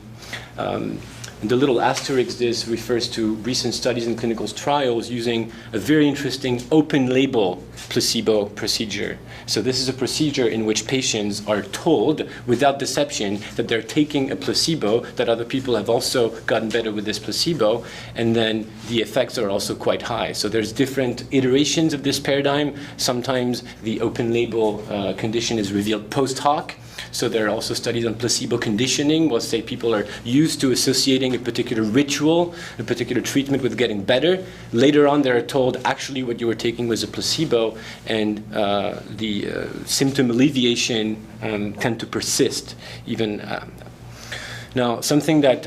Speaker 2: And the little asterisk this refers to recent studies in clinical trials using a very interesting open-label placebo procedure. So this is a procedure in which patients are told, without deception, that they're taking a placebo, that other people have also gotten better with this placebo, and then the effects are also quite high. So there's different iterations of this paradigm. Sometimes the open-label condition is revealed post hoc. So there are also studies on placebo conditioning. We'll say people are used to associating a particular ritual, a particular treatment with getting better. Later on, they're told, actually, what you were taking was a placebo, and the symptom alleviation tend to persist. Even now, something that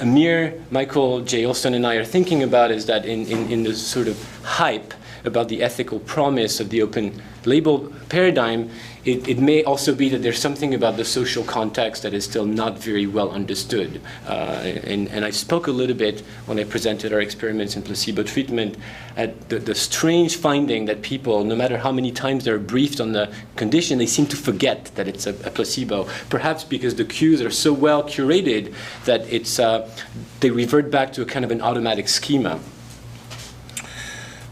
Speaker 2: Amir, Michael J. Olson, and I are thinking about is that in the sort of hype about the ethical promise of the open label paradigm, it may also be that there's something about the social context that is still not very well understood. And I spoke a little bit when I presented our experiments in placebo treatment at the strange finding that people, no matter how many times they're briefed on the condition, they seem to forget that it's a placebo. Perhaps because the cues are so well curated that they revert back to a kind of an automatic schema.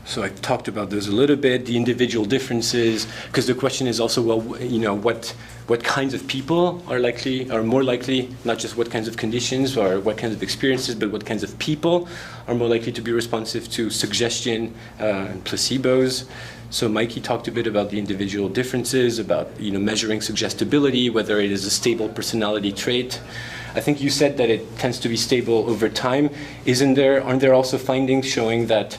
Speaker 2: So I talked about those a little bit, the individual differences, because the question is also, well, what kinds of people are more likely, not just what kinds of conditions or what kinds of experiences, but what kinds of people are more likely to be responsive to suggestion and placebos. So Mikey talked a bit about the individual differences, about measuring suggestibility, whether it is a stable personality trait. I think you said that it tends to be stable over time. Aren't there also findings showing that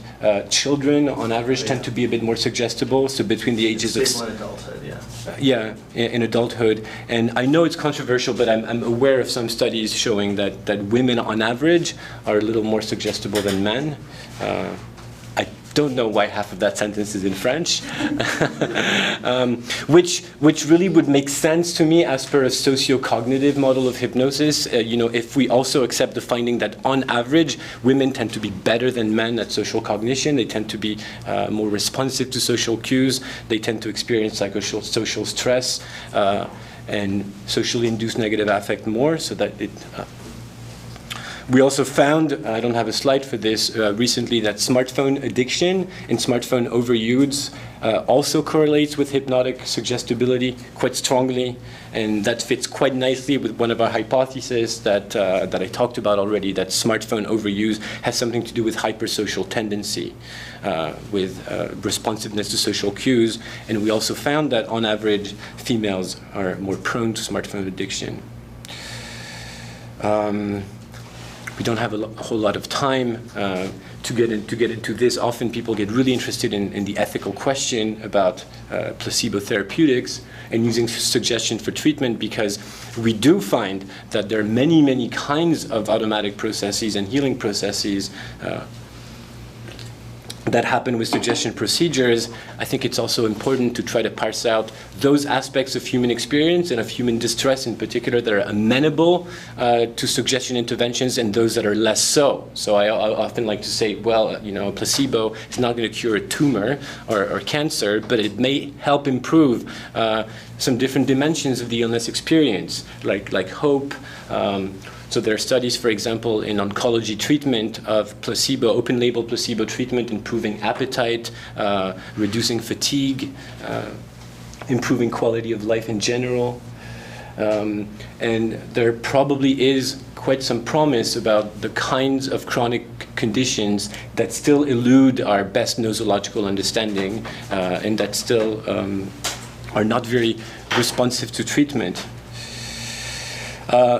Speaker 2: children, on average, tend to be a bit more suggestible? So between the ages of
Speaker 1: stable in adulthood, yeah.
Speaker 2: Yeah, in adulthood. And I know it's controversial, but I'm aware of some studies showing that women, on average, are a little more suggestible than men. I don't know why half of that sentence is in French, which really would make sense to me as per a socio-cognitive model of hypnosis. If we also accept the finding that on average, women tend to be better than men at social cognition, they tend to be more responsive to social cues, they tend to experience psychosocial stress and socially induced negative affect more, so that it we also found, I don't have a slide for this, recently that smartphone addiction and smartphone overuse also correlates with hypnotic suggestibility quite strongly, and that fits quite nicely with one of our hypotheses that I talked about already, that smartphone overuse has something to do with hypersocial tendency, with responsiveness to social cues, and we also found that on average females are more prone to smartphone addiction. We don't have a whole lot of time to get into this. Often people get really interested in the ethical question about placebo therapeutics and using suggestion for treatment, because we do find that there are many, many kinds of automatic processes and healing processes that happen with suggestion procedures, I think it's also important to try to parse out those aspects of human experience and of human distress in particular that are amenable to suggestion interventions and those that are less so. So I often like to say, well, you know, a placebo is not going to cure a tumor or cancer, but it may help improve some different dimensions of the illness experience, like hope. So there are studies, for example, in oncology treatment of placebo, open-label placebo treatment, improving appetite, reducing fatigue, improving quality of life in general. And there probably is quite some promise about the kinds of chronic conditions that still elude our best nosological understanding and that still are not very responsive to treatment.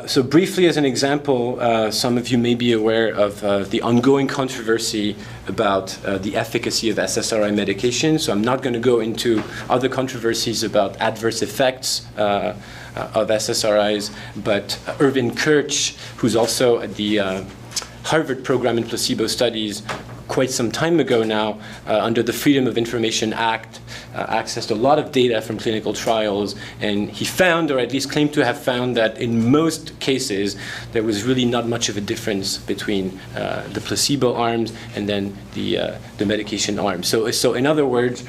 Speaker 2: So briefly, as an example, some of you may be aware of the ongoing controversy about the efficacy of SSRI medication. So I'm not going to go into other controversies about adverse effects of SSRIs, but Irvin Kirch, who's also at the Harvard program in placebo studies quite some time ago now, under the Freedom of Information Act, accessed a lot of data from clinical trials, and he found, or at least claimed to have found, that in most cases there was really not much of a difference between the placebo arms and then the medication arms. So in other words,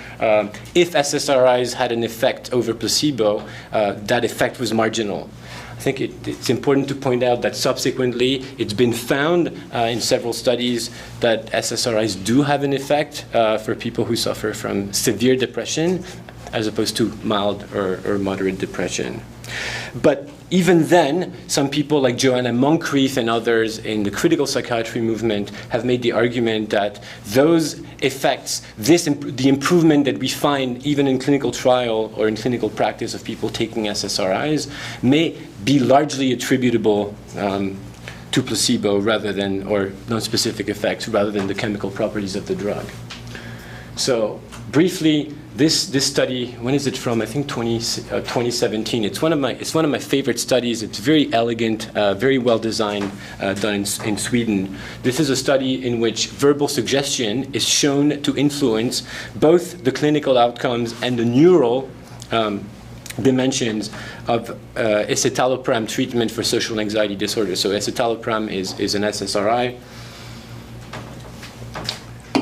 Speaker 2: if SSRIs had an effect over placebo, that effect was marginal. I think it's important to point out that subsequently it's been found in several studies that SSRIs do have an effect for people who suffer from severe depression as opposed to mild or moderate depression. But even then, some people like Joanna Moncrief and others in the critical psychiatry movement have made the argument that those effects, the improvement that we find even in clinical trial or in clinical practice of people taking SSRIs may be largely attributable to placebo rather than, or non-specific effects rather than the chemical properties of the drug. So briefly, this study, when is it from? I think 2017. It's one of my favorite studies. It's very elegant, very well designed, done in Sweden. This is a study in which verbal suggestion is shown to influence both the clinical outcomes and the neural dimensions of escitalopram treatment for social anxiety disorder. So escitalopram is an SSRI.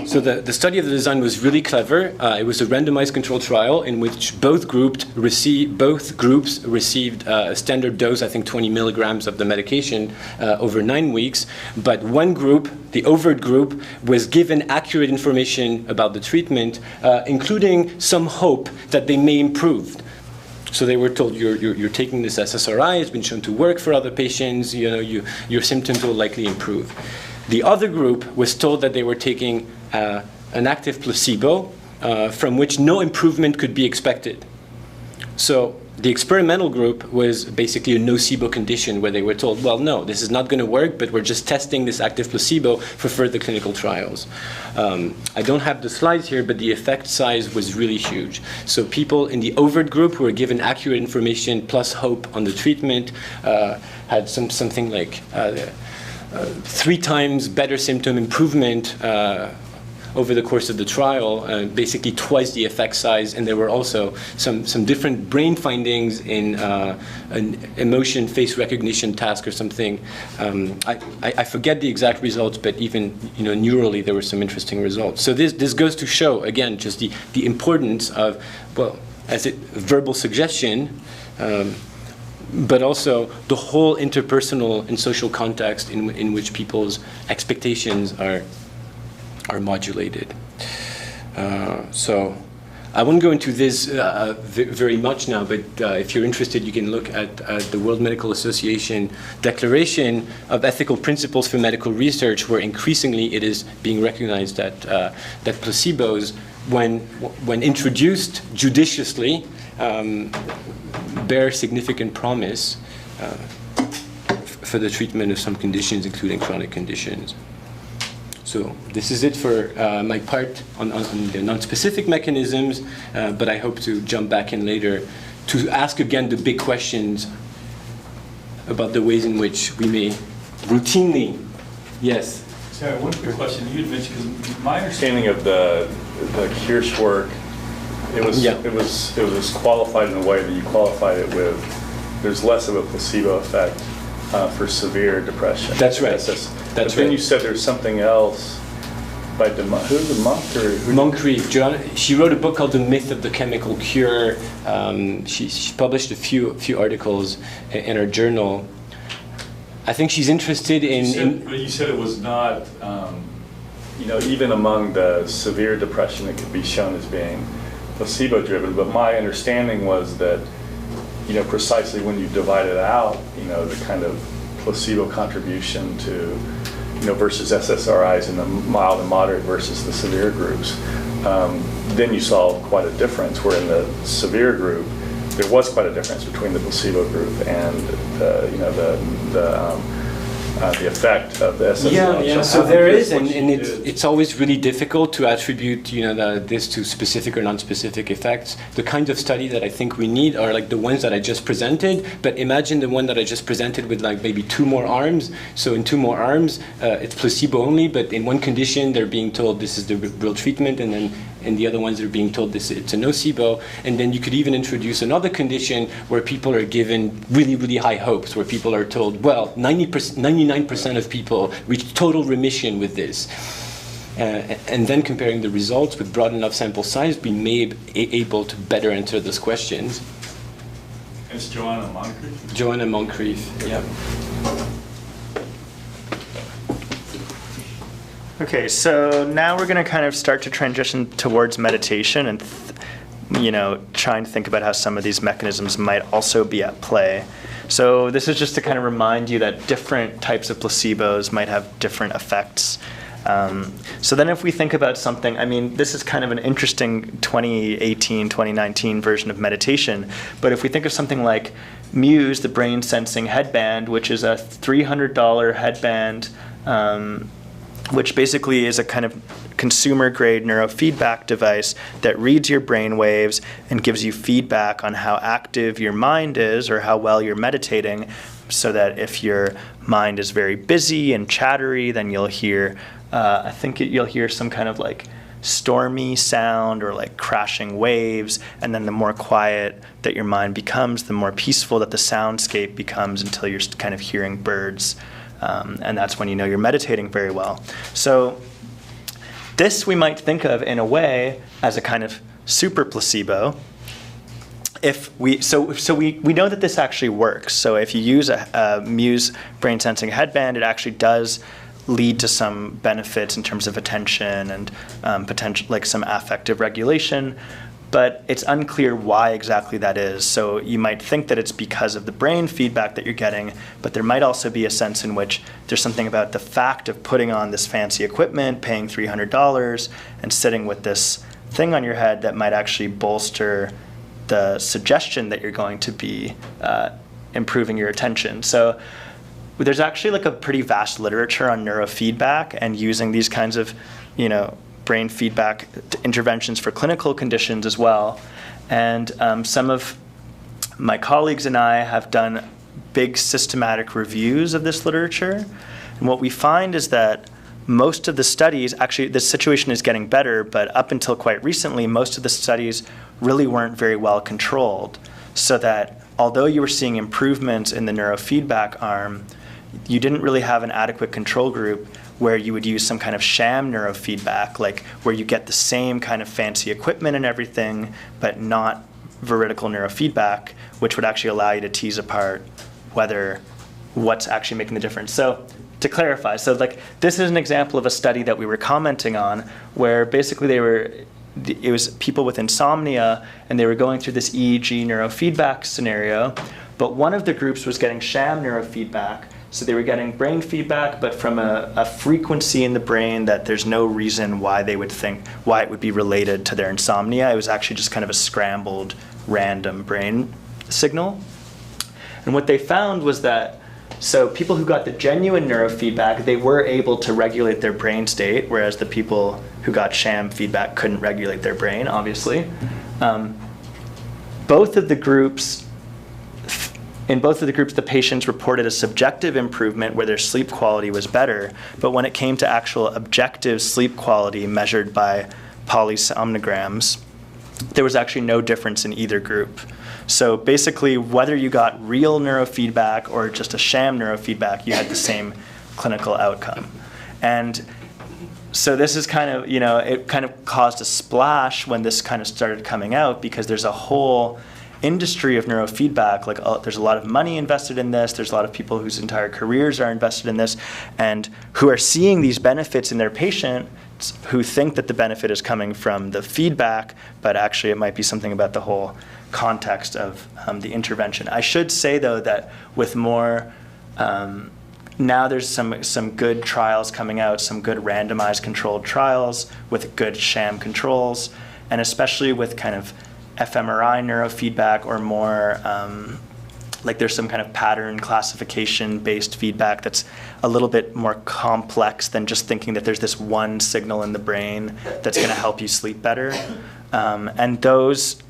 Speaker 2: So the study of the design was really clever. It was a randomized controlled trial in which both groups received a standard dose, I think 20 milligrams of the medication over 9 weeks. But one group, the overt group, was given accurate information about the treatment, including some hope that they may improve. So they were told, you're taking this SSRI, it's been shown to work for other patients, you know, your symptoms will likely improve. The other group was told that they were taking an active placebo from which no improvement could be expected. So the experimental group was basically a nocebo condition where they were told, well, no, this is not going to work, but we're just testing this active placebo for further clinical trials. I don't have the slides here, but the effect size was really huge. So people in the overt group who were given accurate information plus hope on the treatment had something like 3 times better symptom improvement over the course of the trial, basically twice the effect size, and there were also some different brain findings in an emotion face recognition task or something. I forget the exact results, but even neurally there were some interesting results. So this goes to show again just the importance of, well, verbal suggestion. But also the whole interpersonal and social context in which people's expectations are modulated. So I won't go into this very much now, but if you're interested, you can look at the World Medical Association Declaration of Ethical Principles for Medical Research, where increasingly it is being recognized that placebos, when introduced judiciously, bear significant promise for the treatment of some conditions, including chronic conditions. So this is it for my part on the non-specific mechanisms, but I hope to jump back in later to ask again the big questions about the ways in which we may routinely, yes?
Speaker 3: Sarah, one quick question. You had mentioned, because my understanding of the Kirsch work, it was qualified in a way that you qualified it with. There's less of a placebo effect for severe depression.
Speaker 2: That's right.
Speaker 3: But then you said there's something else by who's the monk or who?
Speaker 2: Moncrief. She wrote a book called The Myth of the Chemical Cure. She published a few articles in her journal. I think she's interested in.
Speaker 3: But you said it was not, even among the severe depression, it could be shown as being placebo-driven. But my understanding was that, precisely when you divide it out, the kind of placebo contribution to, versus SSRIs in the mild and moderate versus the severe groups, then you saw quite a difference. Where in the severe group, there was quite a difference between the placebo group and the effect of the SSRI.
Speaker 2: Yeah. So there is, and it's always really difficult to attribute, this to specific or non-specific effects. The kinds of study that I think we need are like the ones that I just presented. But imagine the one that I just presented with like maybe 2 more arms. So in 2 more arms, it's placebo only. But in one condition, they're being told this is the real treatment, and then in the other ones, they're being told it's a nocebo. And then you could even introduce another condition where people are given really, really high hopes, where people are told, well, 99% of people reach total remission with this. And then comparing the results with broad enough sample size, we may be able to better answer those questions.
Speaker 3: It's Joanna Moncrief?
Speaker 2: Joanna Moncrief, yeah.
Speaker 1: Okay, so now we're going to kind of start to transition towards meditation and, trying to think about how some of these mechanisms might also be at play. So this is just to kind of remind you that different types of placebos might have different effects. So then if we think about something, this is kind of an interesting 2018, 2019 version of meditation, but if we think of something like Muse, the brain sensing headband, which is a $300 headband, which basically is a kind of consumer-grade neurofeedback device that reads your brain waves and gives you feedback on how active your mind is or how well you're meditating, so that if your mind is very busy and chattery, then you'll hear, you'll hear some kind of like stormy sound or like crashing waves, and then the more quiet that your mind becomes, the more peaceful that the soundscape becomes until you're kind of hearing birds. And that's when you're meditating very well. So this we might think of in a way as a kind of super placebo. So we know that this actually works. So if you use a Muse brain sensing headband, it actually does lead to some benefits in terms of attention and potential, like some affective regulation. But it's unclear why exactly that is. So you might think that it's because of the brain feedback that you're getting, but there might also be a sense in which there's something about the fact of putting on this fancy equipment, paying $300, and sitting with this thing on your head that might actually bolster the suggestion that you're going to be improving your attention. So there's actually like a pretty vast literature on neurofeedback and using these kinds of, brain feedback interventions for clinical conditions as well. And some of my colleagues and I have done big systematic reviews of this literature. And what we find is that most of the studies, actually the situation is getting better, but up until quite recently, most of the studies really weren't very well controlled. So that although you were seeing improvements in the neurofeedback arm, you didn't really have an adequate control group where you would use some kind of sham neurofeedback, like where you get the same kind of fancy equipment and everything, but not veridical neurofeedback, which would actually allow you to tease apart what's actually making the difference. So to clarify, this is an example of a study that we were commenting on, where basically it was people with insomnia, and they were going through this EEG neurofeedback scenario, but one of the groups was getting sham neurofeedback. So they were getting brain feedback, but from a frequency in the brain that there's no reason why they would think, why it would be related to their insomnia. It was actually just kind of a scrambled, random brain signal. And what they found was that, so people who got the genuine neurofeedback, they were able to regulate their brain state, whereas the people who got sham feedback couldn't regulate their brain, obviously. Both of the groups in both of the groups, the patients reported a subjective improvement where their sleep quality was better, but when it came to actual objective sleep quality measured by polysomnograms, there was actually no difference in either group. So basically, whether you got real neurofeedback or just a sham neurofeedback, you had the same clinical outcome. And so this is kind of, it kind of caused a splash when this kind of started coming out, because there's a whole industry of neurofeedback. Like, there's a lot of money invested in this. There's a lot of people whose entire careers are invested in this and who are seeing these benefits in their patient, who think that the benefit is coming from the feedback, but actually it might be something about the whole context of the intervention. I should say, though, that with more, now there's some good trials coming out, some good randomized controlled trials with good sham controls, and especially with kind of fMRI neurofeedback or more, like there's some kind of pattern classification-based feedback that's a little bit more complex than just thinking that there's this one signal in the brain that's going to help you sleep better. And those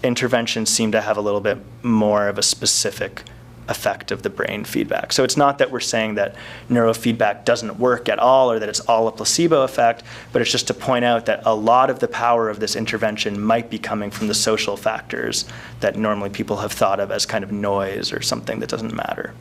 Speaker 1: interventions seem to have a little bit more of a specific effect of the brain feedback. So it's not that we're saying that neurofeedback doesn't work at all or that it's all a placebo effect, but it's just to point out that a lot of the power of this intervention might be coming from the social factors that normally people have thought of as kind of noise or something that doesn't matter.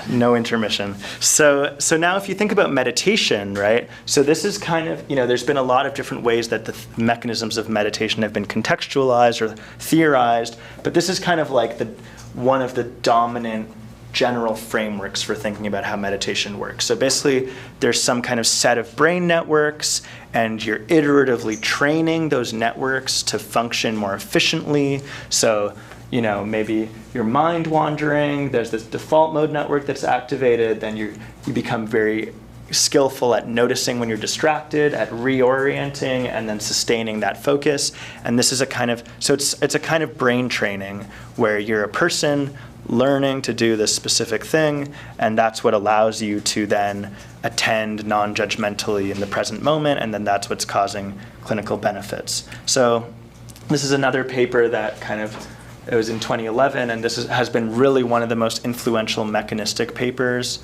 Speaker 1: No intermission. So now if you think about meditation, right? So this is kind of, there's been a lot of different ways that the mechanisms of meditation have been contextualized or theorized, but this is kind of like one of the dominant general frameworks for thinking about how meditation works. So basically, there's some kind of set of brain networks, and you're iteratively training those networks to function more efficiently. So maybe you're mind wandering, there's this default mode network that's activated, then you become very skillful at noticing when you're distracted, at reorienting, and then sustaining that focus. And this is a kind of brain training where you're a person learning to do this specific thing, and that's what allows you to then attend non-judgmentally in the present moment, and then that's what's causing clinical benefits. So this is another paper that it was in 2011, and this has been really one of the most influential mechanistic papers,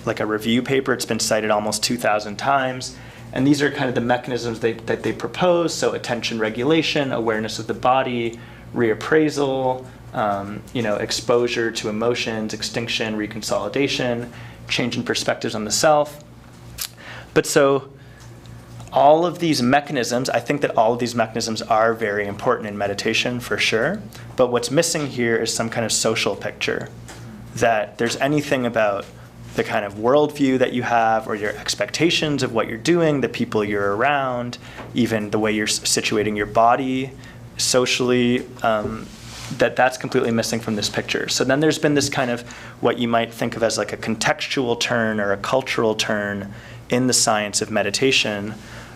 Speaker 1: like a review paper. It's been cited almost 2,000 times. And these are kind of the mechanisms that they propose. So attention regulation, awareness of the body, reappraisal, exposure to emotions, extinction, reconsolidation, change in perspectives on the self. But so all of these mechanisms, I think that all of these mechanisms are very important in meditation for sure, but what's missing here is some kind of social picture, that there's anything about the kind of worldview that you have or your expectations of what you're doing, the people you're around, even the way you're situating your body socially, that's completely missing from this picture. So then there's been this kind of what you might think of as like a contextual turn or a cultural turn in the science of meditation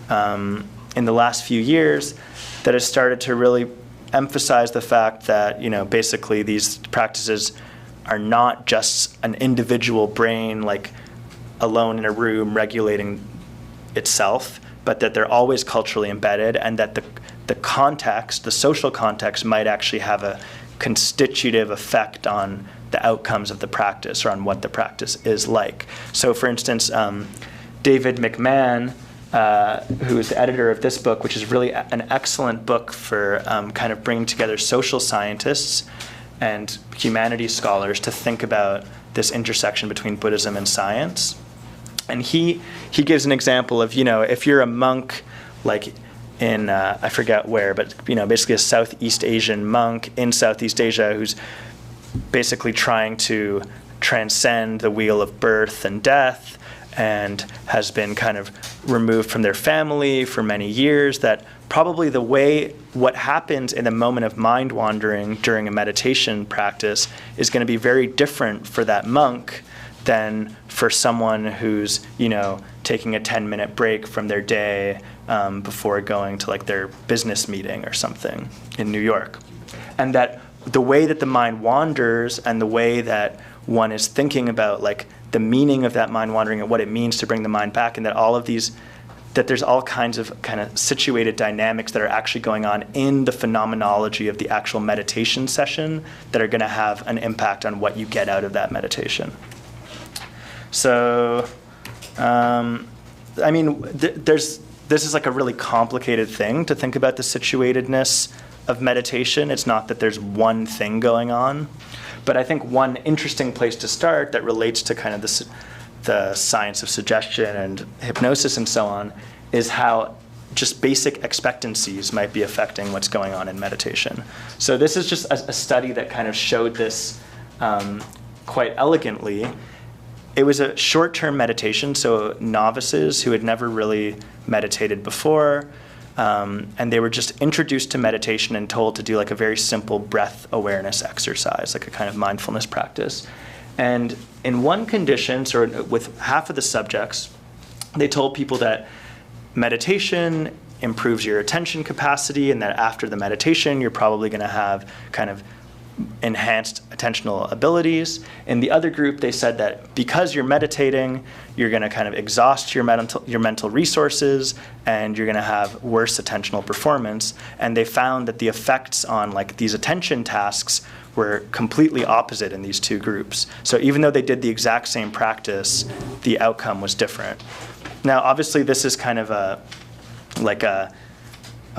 Speaker 1: in the last few years that has started to really emphasize the fact that, basically these practices are not just an individual brain like alone in a room regulating itself, but that they're always culturally embedded, and that the context, the social context, might actually have a constitutive effect on the outcomes of the practice or on what the practice is like. So for instance, David McMahon, who is the editor of this book, which is really an excellent book for kind of bringing together social scientists and humanities scholars to think about this intersection between Buddhism and science. And he gives an example of, if you're a monk, like in, I forget where, but basically a Southeast Asian monk in Southeast Asia who's basically trying to transcend the wheel of birth and death, and has been kind of removed from their family for many years, that probably what happens in a moment of mind wandering during a meditation practice is going to be very different for that monk than for someone who's, taking a 10-minute break from their day before going to like their business meeting or something in New York. And that the way that the mind wanders and the way that one is thinking about like the meaning of that mind wandering and what it means to bring the mind back, and that all of these that there's all kinds of kind of situated dynamics that are actually going on in the phenomenology of the actual meditation session that are going to have an impact on what you get out of that meditation. So, I mean, this is like a really complicated thing to think about the situatedness of meditation. It's not that there's one thing going on, but I think one interesting place to start that relates to kind of the science of suggestion and hypnosis and so on is how just basic expectancies might be affecting what's going on in meditation. So this is just a study that kind of showed this quite elegantly. It was a short-term meditation, so novices who had never really meditated before, and they were just introduced to meditation and told to do like a very simple breath awareness exercise, like a kind of mindfulness practice. And in one condition, so with half of the subjects, they told people that meditation improves your attention capacity and that after the meditation, you're probably going to have kind of enhanced attentional abilities. In the other group, they said that because you're meditating, you're going to kind of exhaust your mental resources and you're going to have worse attentional performance. And they found that the effects on like these attention tasks were completely opposite in these two groups. So even though they did the exact same practice, the outcome was different. Now, obviously, this is kind of a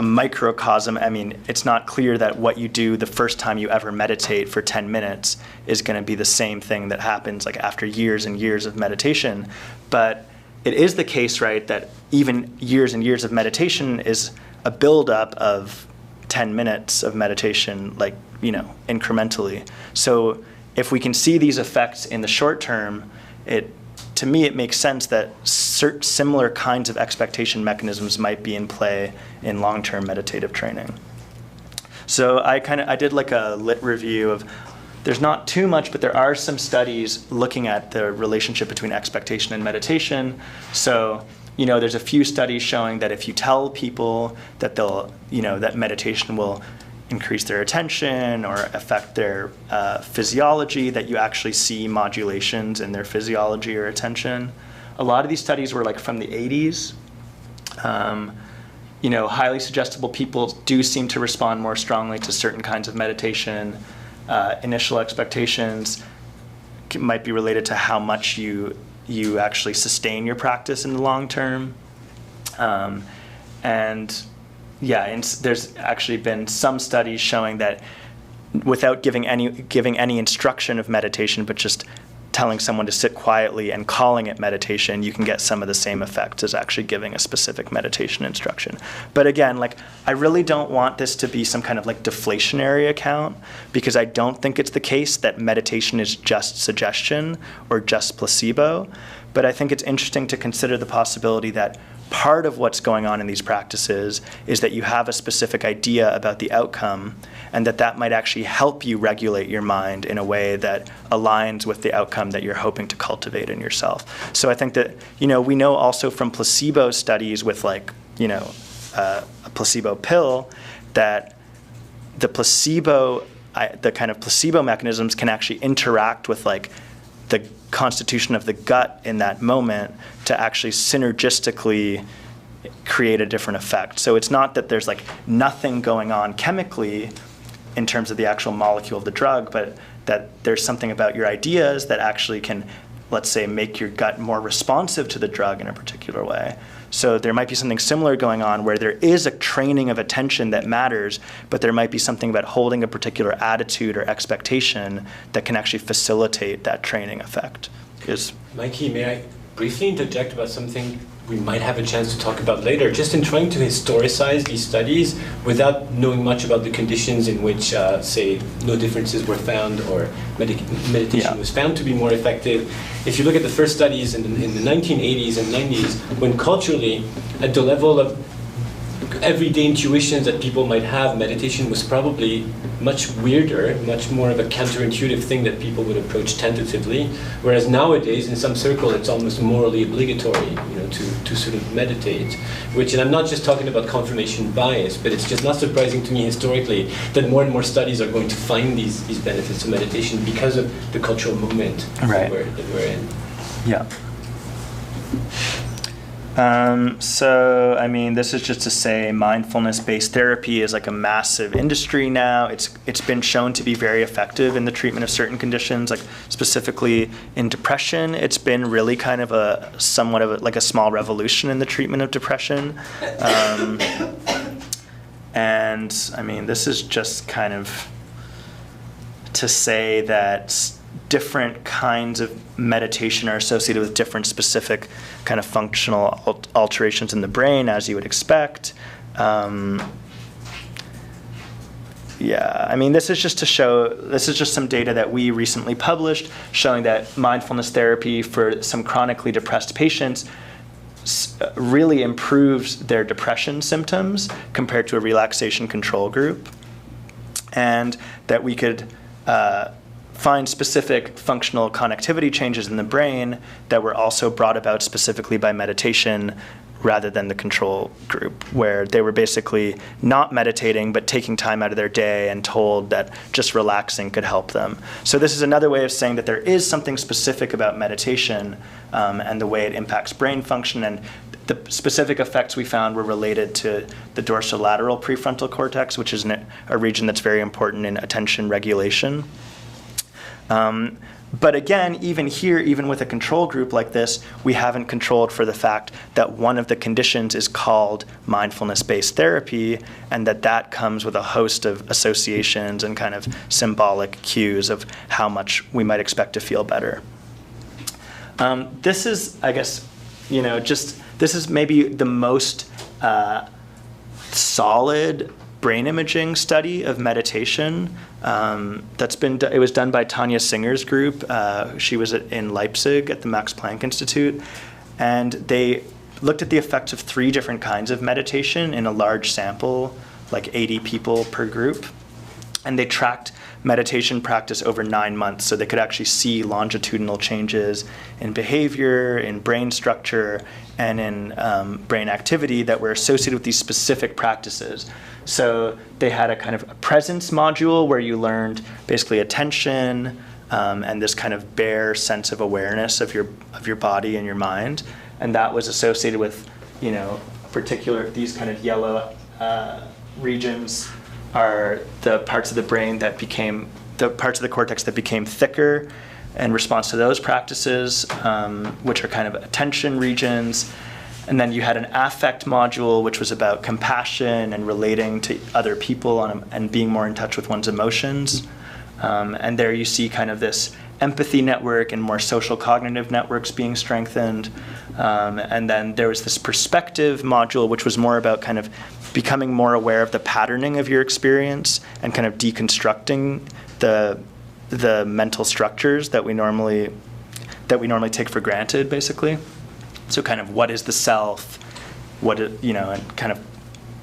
Speaker 1: microcosm. I mean, it's not clear that what you do the first time you ever meditate for 10 minutes is going to be the same thing that happens like after years and years of meditation. But it is the case, right, that even years and years of meditation is a buildup of 10 minutes of meditation, like, incrementally. So if we can see these effects in the short term, to me, it makes sense that similar kinds of expectation mechanisms might be in play in long-term meditative training. So I did like a lit review of, there's not too much, but there are some studies looking at the relationship between expectation and meditation. So, there's a few studies showing that if you tell people that that meditation will increase their attention or affect their physiology, that you actually see modulations in their physiology or attention. A lot of these studies were like from the 80s. Highly suggestible people do seem to respond more strongly to certain kinds of meditation. Initial expectations might be related to how much you actually sustain your practice in the long term. And there's actually been some studies showing that without giving any instruction of meditation, but just telling someone to sit quietly and calling it meditation, you can get some of the same effects as actually giving a specific meditation instruction. But again, like, I really don't want this to be some kind of like deflationary account, because I don't think it's the case that meditation is just suggestion or just placebo. But I think it's interesting to consider the possibility that part of what's going on in these practices is that you have a specific idea about the outcome, and that might actually help you regulate your mind in a way that aligns with the outcome that you're hoping to cultivate in yourself. So I think that, we know also from placebo studies with a placebo pill, that the kind of placebo mechanisms can actually interact with like the constitution of the gut in that moment to actually synergistically create a different effect. So it's not that there's like nothing going on chemically in terms of the actual molecule of the drug, but that there's something about your ideas that actually can, let's say, make your gut more responsive to the drug in a particular way. So there might be something similar going on where there is a training of attention that matters, but there might be something about holding a particular attitude or expectation that can actually facilitate that training effect.
Speaker 2: Mikey, may I briefly interject about something we might have a chance to talk about later? Just in trying to historicize these studies without knowing much about the conditions in which, say, no differences were found or meditation was found to be more effective. If you look at the first studies in the 1980s and 90s, when culturally, at the level of everyday intuitions that people might have, meditation was probably much weirder, much more of a counterintuitive thing that people would approach tentatively. Whereas nowadays, in some circle, it's almost morally obligatory, to sort of meditate. And I'm not just talking about confirmation bias, but it's just not surprising to me historically that more and more studies are going to find these benefits of meditation because of the cultural moment that we're in.
Speaker 1: Yeah. So, I mean, this is just to say mindfulness-based therapy is like a massive industry now. It's been shown to be very effective in the treatment of certain conditions, like specifically in depression. It's been really kind of somewhat of like a small revolution in the treatment of depression. And, I mean, this is just kind of to say that different kinds of meditation are associated with different specific kind of functional alterations in the brain, as you would expect. Yeah, I mean, this is just some data that we recently published showing that mindfulness therapy for some chronically depressed patients really improves their depression symptoms compared to a relaxation control group, and that we could find specific functional connectivity changes in the brain that were also brought about specifically by meditation rather than the control group, where they were basically not meditating but taking time out of their day and told that just relaxing could help them. So this is another way of saying that there is something specific about meditation and the way it impacts brain function, and the specific effects we found were related to the dorsolateral prefrontal cortex, which is a region that's very important in attention regulation. But again, even here, even with a control group like this, we haven't controlled for the fact that one of the conditions is called mindfulness-based therapy, and that comes with a host of associations and kind of symbolic cues of how much we might expect to feel better. This is, I guess, this is maybe the most solid brain imaging study of meditation it was done by Tanya Singer's group. She was in Leipzig at the Max Planck Institute, and they looked at the effects of 3 different kinds of meditation in a large sample, like 80 people per group, and they tracked meditation practice over 9 months, so they could actually see longitudinal changes in behavior, in brain structure, and in brain activity that were associated with these specific practices. So they had a kind of a presence module where you learned basically attention and this kind of bare sense of awareness of your body and your mind, and that was associated with these kind of yellow regions are the parts of the brain that became the parts of the cortex that became thicker in response to those practices, which are kind of attention regions. And then you had an affect module, which was about compassion and relating to other people and being more in touch with one's emotions. And there you see kind of this empathy network and more social cognitive networks being strengthened. And then there was this perspective module, which was more about kind of becoming more aware of the patterning of your experience and kind of deconstructing the mental structures that we normally take for granted, basically. So kind of what is the self, and kind of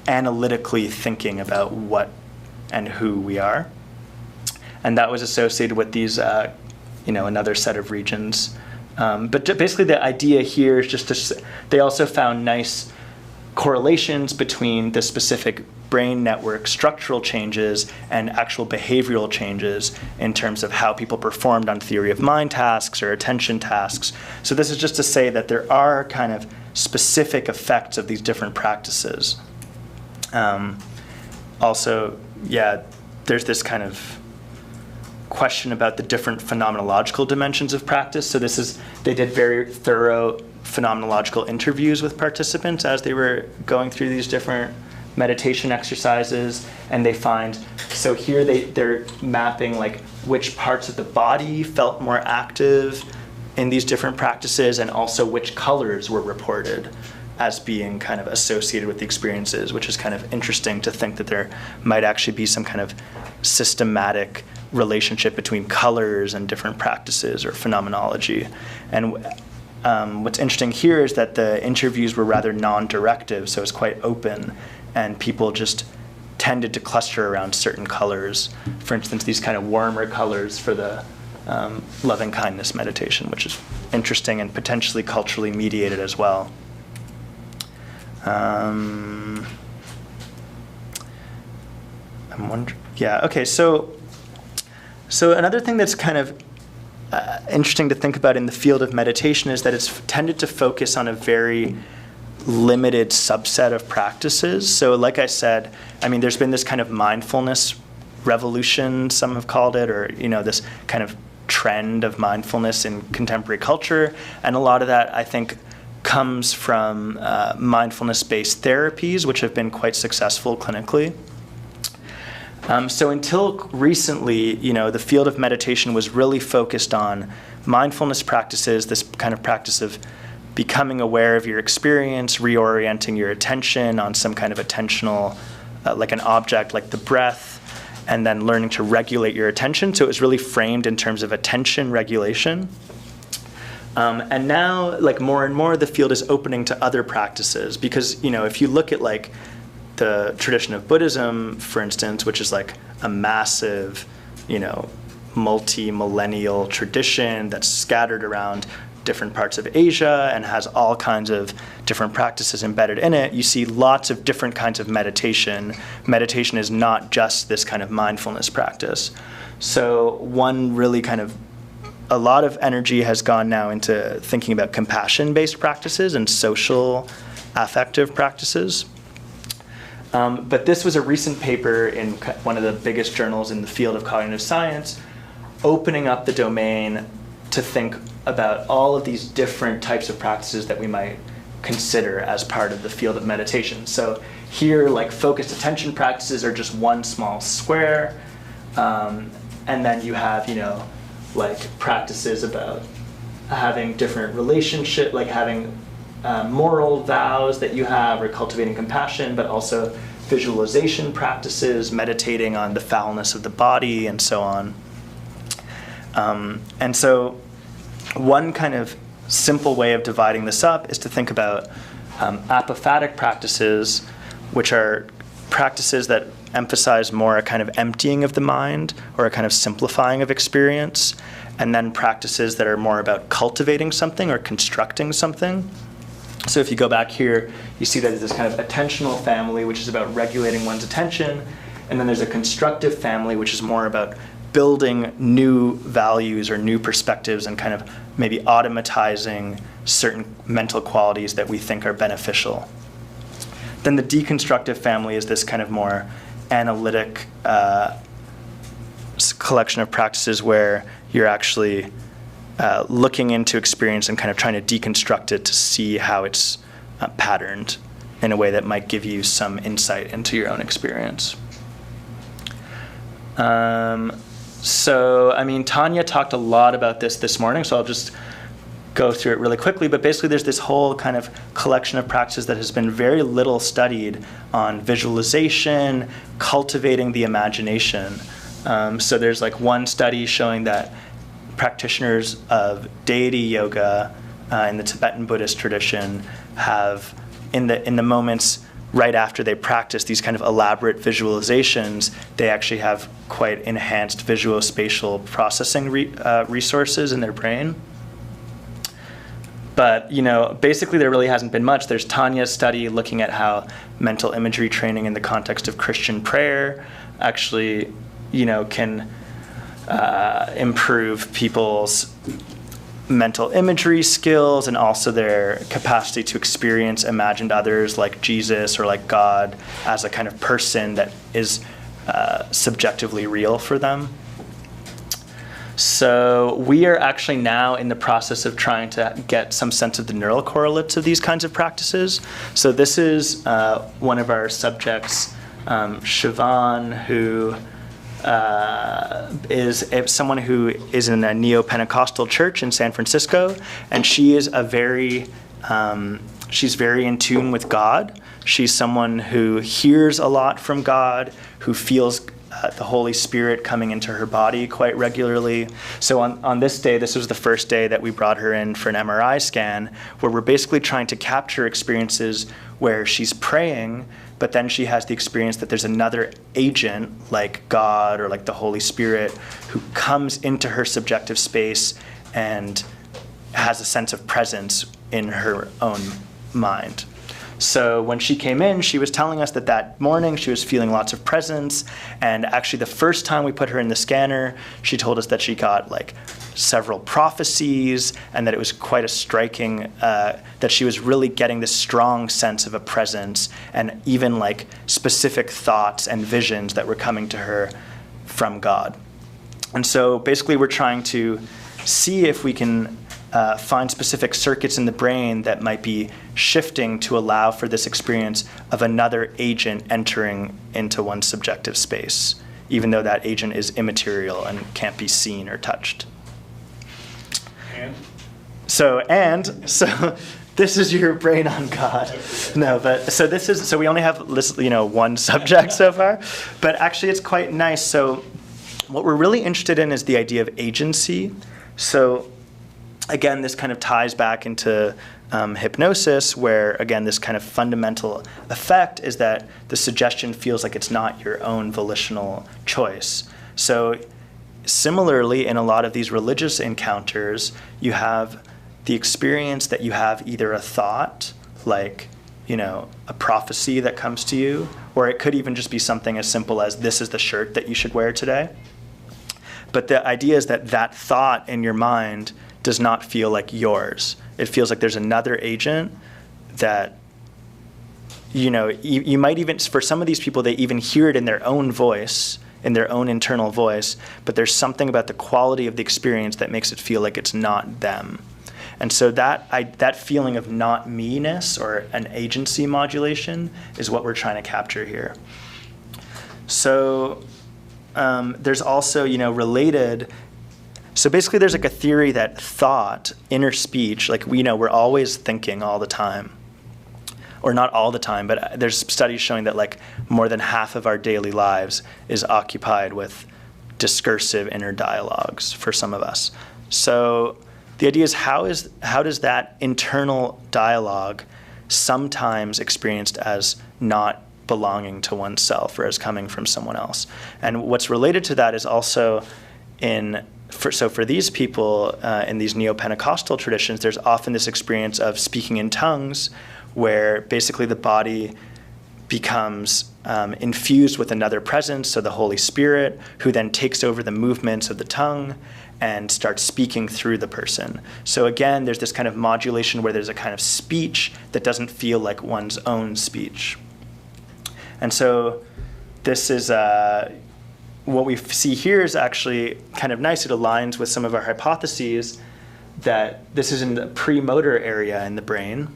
Speaker 1: analytically thinking about what and who we are. And that was associated with these, another set of regions. But basically the idea here is just they also found nice correlations between the specific brain network structural changes and actual behavioral changes in terms of how people performed on theory of mind tasks or attention tasks. So this is just to say that there are kind of specific effects of these different practices. Also, there's this kind of question about the different phenomenological dimensions of practice. So they did very thorough phenomenological interviews with participants as they were going through these different meditation exercises, and they find, so here they're mapping like which parts of the body felt more active in these different practices, and also which colors were reported as being kind of associated with the experiences, which is kind of interesting to think that there might actually be some kind of systematic relationship between colors and different practices or phenomenology. And what's interesting here is that the interviews were rather non-directive, so it's quite open, and people just tended to cluster around certain colors. For instance, these kind of warmer colors for the loving kindness meditation, which is interesting and potentially culturally mediated as well. I'm wondering, okay, so another thing that's kind of interesting to think about in the field of meditation is that it's tended to focus on a very limited subset of practices. So like I said, I mean, there's been this kind of mindfulness revolution, some have called it, or, you know, this kind of trend of mindfulness in contemporary culture. And a lot of that, I think, comes from mindfulness-based therapies, which have been quite successful clinically. So until recently, you know, the field of meditation was really focused on mindfulness practices, this kind of practice of becoming aware of your experience, reorienting your attention on some kind of attentional, like an object, like the breath, and then learning to regulate your attention. So it was really framed in terms of attention regulation. And now, like, more and more, the field is opening to other practices because, you know, if you look at like the tradition of Buddhism, for instance, which is like a massive, you know, multi-millennial tradition that's scattered around different parts of Asia and has all kinds of different practices embedded in it, you see lots of different kinds of meditation. Meditation is not just this kind of mindfulness practice. So one really kind of, a lot of energy has gone now into thinking about compassion-based practices and social affective practices. But this was a recent paper in one of the biggest journals in the field of cognitive science, opening up the domain to think about all of these different types of practices that we might consider as part of the field of meditation. So here, like, focused attention practices are just one small square, and then you have, you know, like practices about having different relationship, like having moral vows that you have, or cultivating compassion, but also visualization practices, meditating on the foulness of the body, and so on. And so one kind of simple way of dividing this up is to think about apophatic practices, which are practices that emphasize more a kind of emptying of the mind or a kind of simplifying of experience, and then practices that are more about cultivating something or constructing something. So if you go back here, you see that there's this kind of attentional family, which is about regulating one's attention, and then there's a constructive family, which is more about building new values or new perspectives and kind of maybe automatizing certain mental qualities that we think are beneficial. Then the deconstructive family is this kind of more analytic collection of practices where you're actually looking into experience and kind of trying to deconstruct it to see how it's patterned in a way that might give you some insight into your own experience. So, I mean, Tanya talked a lot about this morning, so I'll just go through it really quickly. But basically, there's this whole kind of collection of practices that has been very little studied on visualization, cultivating the imagination. So there's like one study showing that practitioners of deity yoga in the Tibetan Buddhist tradition have, in the moments right after they practice these kind of elaborate visualizations, they actually have quite enhanced visuospatial processing resources in their brain. But, you know, basically there really hasn't been much. There's Tanya's study looking at how mental imagery training in the context of Christian prayer actually, you know, can improve people's mental imagery skills and also their capacity to experience imagined others like Jesus or like God as a kind of person that is subjectively real for them. So we are actually now in the process of trying to get some sense of the neural correlates of these kinds of practices. So this is one of our subjects, Siobhan, who is someone who is in a neo-Pentecostal church in San Francisco, and she is she's very in tune with God. She's someone who hears a lot from God, who feels the Holy Spirit coming into her body quite regularly. So on this day, this was the first day that we brought her in for an MRI scan, where we're basically trying to capture experiences where she's praying, but then she has the experience that there's another agent, like God or like the Holy Spirit, who comes into her subjective space and has a sense of presence in her own mind. So when she came in, she was telling us that that morning she was feeling lots of presence, and actually the first time we put her in the scanner, she told us that she got like several prophecies, and that it was quite a striking, that she was really getting this strong sense of a presence, and even like specific thoughts and visions that were coming to her from God. And so basically we're trying to see if we can find specific circuits in the brain that might be shifting to allow for this experience of another agent entering into one's subjective space, even though that agent is immaterial and can't be seen or touched. So this is your brain on God. No, but so we only have one subject so far, but actually it's quite nice. So what we're really interested in is the idea of agency. So again, this kind of ties back into hypnosis, where again, this kind of fundamental effect is that the suggestion feels like it's not your own volitional choice. So similarly, in a lot of these religious encounters, you have the experience that you have either a thought, like, a prophecy that comes to you, or it could even just be something as simple as, this is the shirt that you should wear today. But the idea is that that thought in your mind does not feel like yours. It feels like there's another agent that, you might even, for some of these people, they even hear it in their own voice, in their own internal voice, but there's something about the quality of the experience that makes it feel like it's not them. And so that feeling of not me-ness, or an agency modulation, is what we're trying to capture here. So there's also, related. So basically, there's like a theory that thought, inner speech, like we're always thinking all the time, or not all the time, but there's studies showing that like more than half of our daily lives is occupied with discursive inner dialogues for some of us. So the idea is how does that internal dialogue sometimes experienced as not belonging to oneself or as coming from someone else? And what's related to that is also for these people in these neo-Pentecostal traditions, there's often this experience of speaking in tongues, where basically the body becomes infused with another presence, so the Holy Spirit, who then takes over the movements of the tongue and starts speaking through the person. So again, there's this kind of modulation where there's a kind of speech that doesn't feel like one's own speech. And so this is, what we see here is actually kind of nice. It aligns with some of our hypotheses that this is in the premotor area in the brain,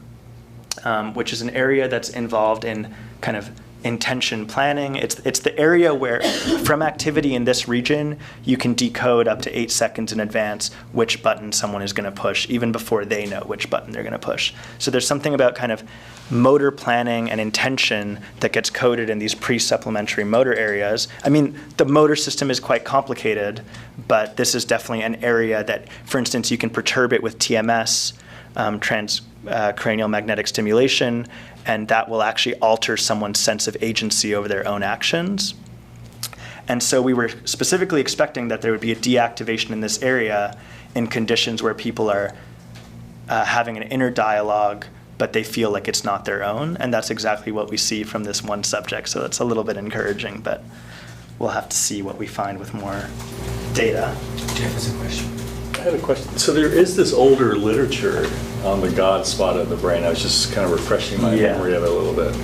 Speaker 1: which is an area that's involved in kind of intention planning. It's the area where, from activity in this region, you can decode up to 8 seconds in advance which button someone is going to push, even before they know which button they're going to push. So there's something about kind of motor planning and intention that gets coded in these pre-supplementary motor areas. I mean, the motor system is quite complicated, but this is definitely an area that, for instance, you can perturb it with TMS, transcranial magnetic stimulation, and that will actually alter someone's sense of agency over their own actions. And so we were specifically expecting that there would be a deactivation in this area in conditions where people are having an inner dialogue, but they feel like it's not their own. And that's exactly what we see from this one subject. So it's a little bit encouraging, but we'll have to see what we find with more data.
Speaker 2: Jeff has a question.
Speaker 3: I have a question. So there is this older literature on the God spot of the brain. I was just kind of refreshing my memory of it a little bit.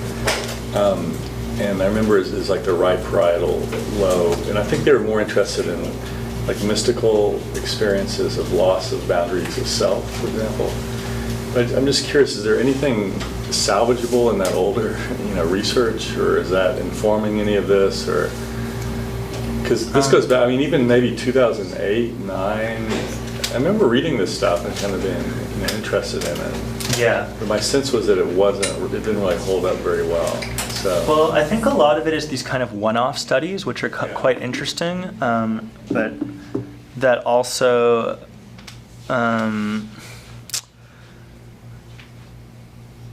Speaker 3: And I remember it's like the right parietal lobe. And I think they were more interested in like mystical experiences of loss of boundaries of self, for example. But I'm just curious, is there anything salvageable in that older research, or is that informing any of this? Or because this goes back, I mean, even maybe 2008, 2009. I remember reading this stuff and kind of being interested in it.
Speaker 1: Yeah.
Speaker 3: But my sense was that it didn't really hold up very well. So.
Speaker 1: Well, I think a lot of it is these kind of one-off studies, which are quite interesting, but that also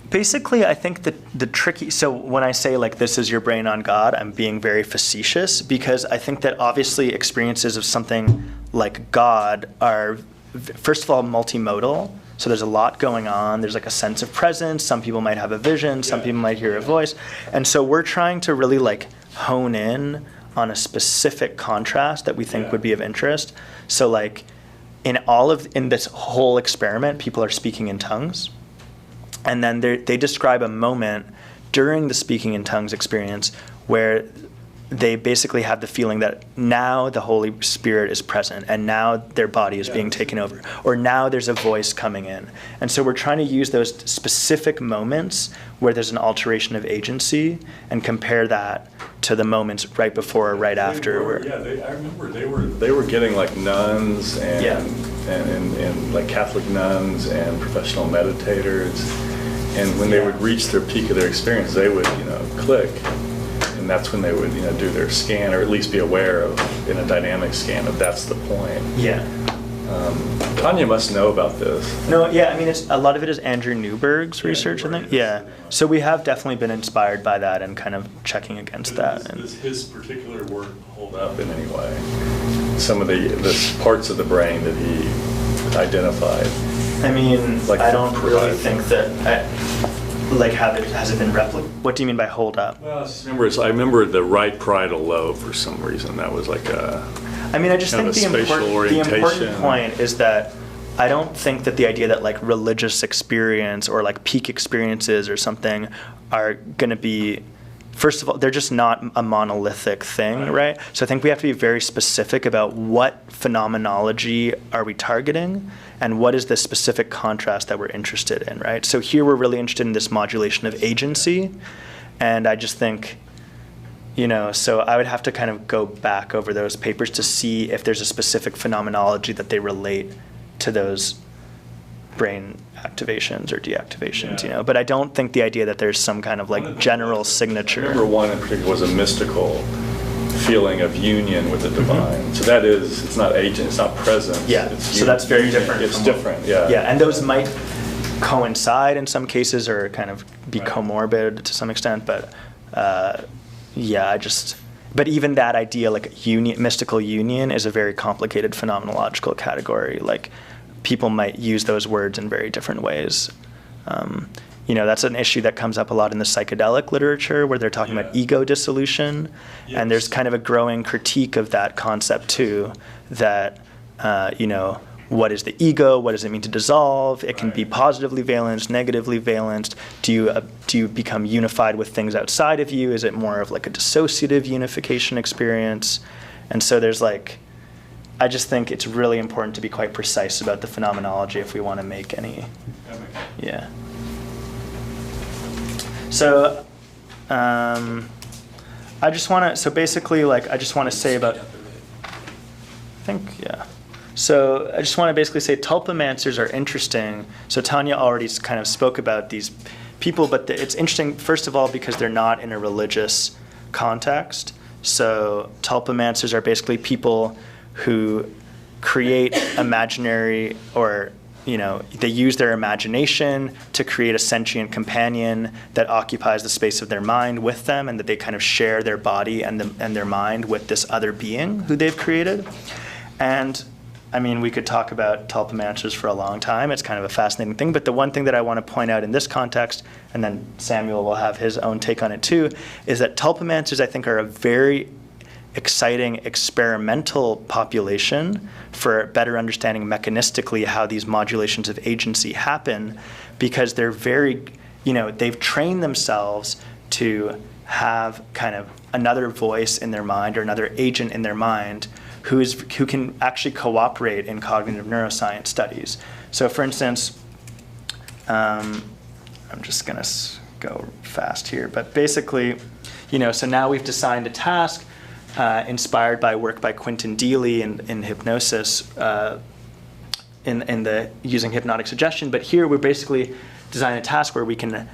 Speaker 1: basically, I think the tricky, so when I say like this is your brain on God, I'm being very facetious, because I think that obviously experiences of something like God are, first of all, multimodal. So there's a lot going on. There's like a sense of presence. Some people might have a vision. Some people might hear a voice. And so we're trying to really like hone in on a specific contrast that we think would be of interest. So like in this whole experiment, people are speaking in tongues. And then they describe a moment during the speaking in tongues experience where they basically have the feeling that now the Holy Spirit is present and now their body is being taken over, or now there's a voice coming in. And so we're trying to use those specific moments where there's an alteration of agency and compare that to the moments right before or right after.
Speaker 3: I remember they were getting like nuns and like Catholic nuns and professional meditators, and when they would reach their peak of their experience, they would click. And that's when they would, do their scan, or at least be aware of, in a dynamic scan, of that's the point.
Speaker 1: Yeah.
Speaker 3: Tanya must know about this.
Speaker 1: No, yeah, I mean, a lot of it is Andrew Newberg's research, I think. Yeah. So we have definitely been inspired by that and kind of checking against that.
Speaker 3: Does his particular work hold up in any way? Some of the parts of the brain that he identified?
Speaker 1: I mean, I don't really think that... has it been replicated? What do you mean by hold up?
Speaker 3: Well, I remember the right parietal lobe for some reason. That was like a...
Speaker 1: I mean, I just think the important point is that I don't think that the idea that like religious experience or like peak experiences or something are going to be... First of all, they're just not a monolithic thing, right? So I think we have to be very specific about what phenomenology are we targeting and what is the specific contrast that we're interested in, right? So here we're really interested in this modulation of agency, and I just think, so I would have to kind of go back over those papers to see if there's a specific phenomenology that they relate to those brain activations or deactivations, but I don't think the idea that there's some kind of like general signature.
Speaker 3: I remember one in particular was a mystical feeling of union with the divine. So that is, it's not agent, it's not presence.
Speaker 1: Yeah, so that's very different.
Speaker 3: It's different, yeah.
Speaker 1: Yeah, and those might coincide in some cases or kind of be comorbid to some extent, but but even that idea, like union, mystical union, is a very complicated phenomenological category. Like, people might use those words in very different ways. That's an issue that comes up a lot in the psychedelic literature where they're talking about ego dissolution. Yes. And there's kind of a growing critique of that concept too, that, what is the ego? What does it mean to dissolve? It can be positively valenced, negatively valenced. Do you become unified with things outside of you? Is it more of like a dissociative unification experience? And so there's I just think it's really important to be quite precise about the phenomenology if we want to make any. Yeah. So, I just want to. So basically, I just want to say about. So I just want to basically say tulpamancers are interesting. So Tanya already kind of spoke about these people, but it's interesting first of all because they're not in a religious context. So tulpamancers are basically people who create imaginary or, they use their imagination to create a sentient companion that occupies the space of their mind with them, and that they kind of share their body and their mind with this other being who they've created. And I mean, we could talk about tulpamancers for a long time. It's kind of a fascinating thing. But the one thing that I want to point out in this context, and then Samuel will have his own take on it too, is that tulpamancers, I think, are a very exciting experimental population for better understanding mechanistically how these modulations of agency happen, because they're very, they've trained themselves to have kind of another voice in their mind or another agent in their mind who can actually cooperate in cognitive neuroscience studies. So for instance, I'm just going to go fast here, but basically, so now we've designed a task inspired by work by Quentin Deely in Hypnosis, in the using hypnotic suggestion. But here we're basically designing a task where we can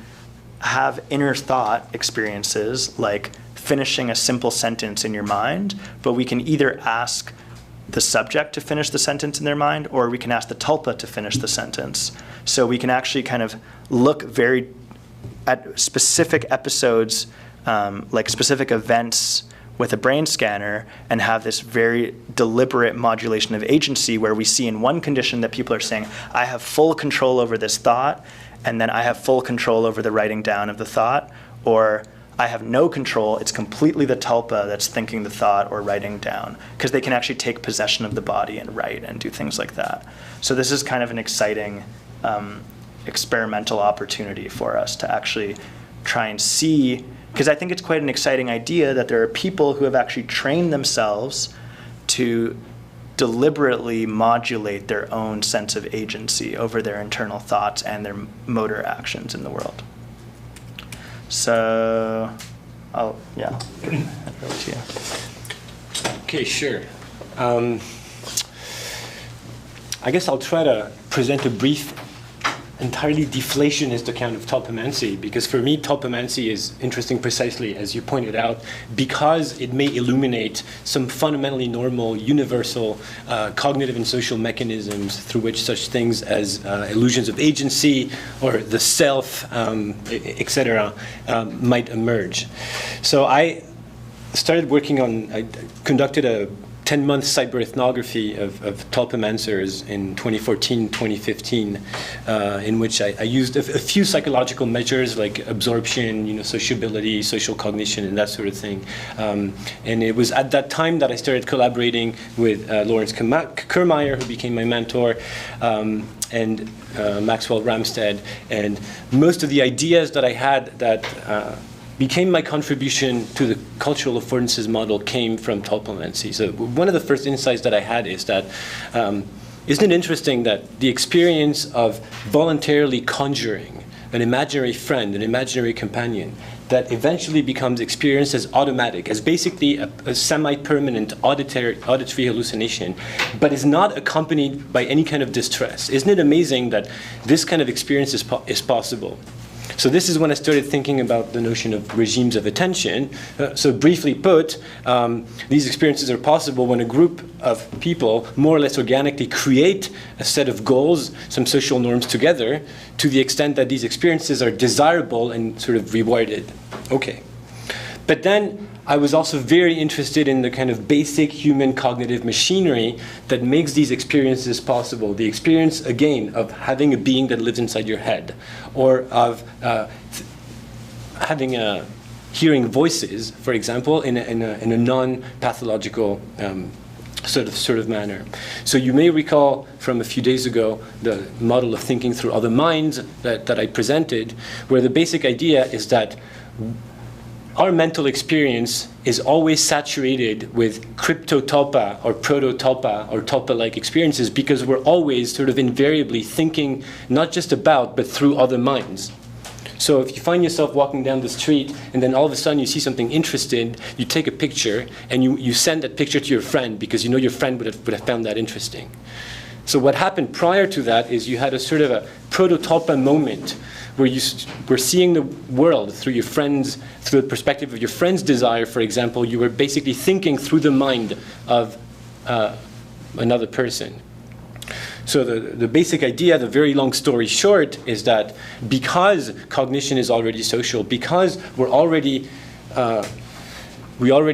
Speaker 1: have inner thought experiences, like finishing a simple sentence in your mind, but we can either ask the subject to finish the sentence in their mind, or we can ask the tulpa to finish the sentence. So we can actually kind of look at specific episodes, like specific events with a brain scanner, and have this very deliberate modulation of agency where we see in one condition that people are saying, I have full control over this thought, and then I have full control over the writing down of the thought, or I have no control. It's completely the tulpa that's thinking the thought or writing down, because they can actually take possession of the body and write and do things like that. So this is kind of an exciting experimental opportunity for us to actually try and see, because I think it's quite an exciting idea that there are people who have actually trained themselves to deliberately modulate their own sense of agency over their internal thoughts and their motor actions in the world. So, I'll hand it over to you.
Speaker 2: Okay, sure. I guess I'll try to present a brief, entirely deflationist account of tulpomancy, because for me, tulpomancy is interesting precisely, as you pointed out, because it may illuminate some fundamentally normal, universal cognitive and social mechanisms through which such things as illusions of agency or the self, etc., might emerge. So I started working on, I conducted a 10-month cyberethnography of tulpomancers in 2014, 2015, in which I used a few psychological measures like absorption, sociability, social cognition, and that sort of thing. And it was at that time that I started collaborating with Lawrence Kermeyer, who became my mentor, and Maxwell Ramstad. And most of the ideas that I had that became my contribution to the cultural affordances model came from tulpomancy. So one of the first insights that I had is that, isn't it interesting that the experience of voluntarily conjuring an imaginary friend, an imaginary companion, that eventually becomes experienced as automatic, as basically a semi-permanent auditory hallucination, but is not accompanied by any kind of distress. Isn't it amazing that this kind of experience is possible? So this is when I started thinking about the notion of regimes of attention. So briefly put, these experiences are possible when a group of people more or less organically create a set of goals, some social norms together, to the extent that these experiences are desirable and sort of rewarded. Okay. But then I was also very interested in the kind of basic human cognitive machinery that makes these experiences possible. The experience, again, of having a being that lives inside your head, or of hearing voices, for example, in a non-pathological sort of manner. So you may recall from a few days ago the model of thinking through other minds that I presented, where the basic idea is that our mental experience is always saturated with cryptotulpa or prototulpa or tulpa-like experiences, because we're always sort of invariably thinking not just about, but through other minds. So if you find yourself walking down the street and then all of a sudden you see something interesting, you take a picture and you send that picture to your friend because you know your friend would have found that interesting. So what happened prior to that is you had a sort of a prototulpa moment where you were seeing the world through your friends, through the perspective of your friend's desire, for example. You were basically thinking through the mind of another person. So the basic idea, the very long story short, is that because cognition is already social, because we already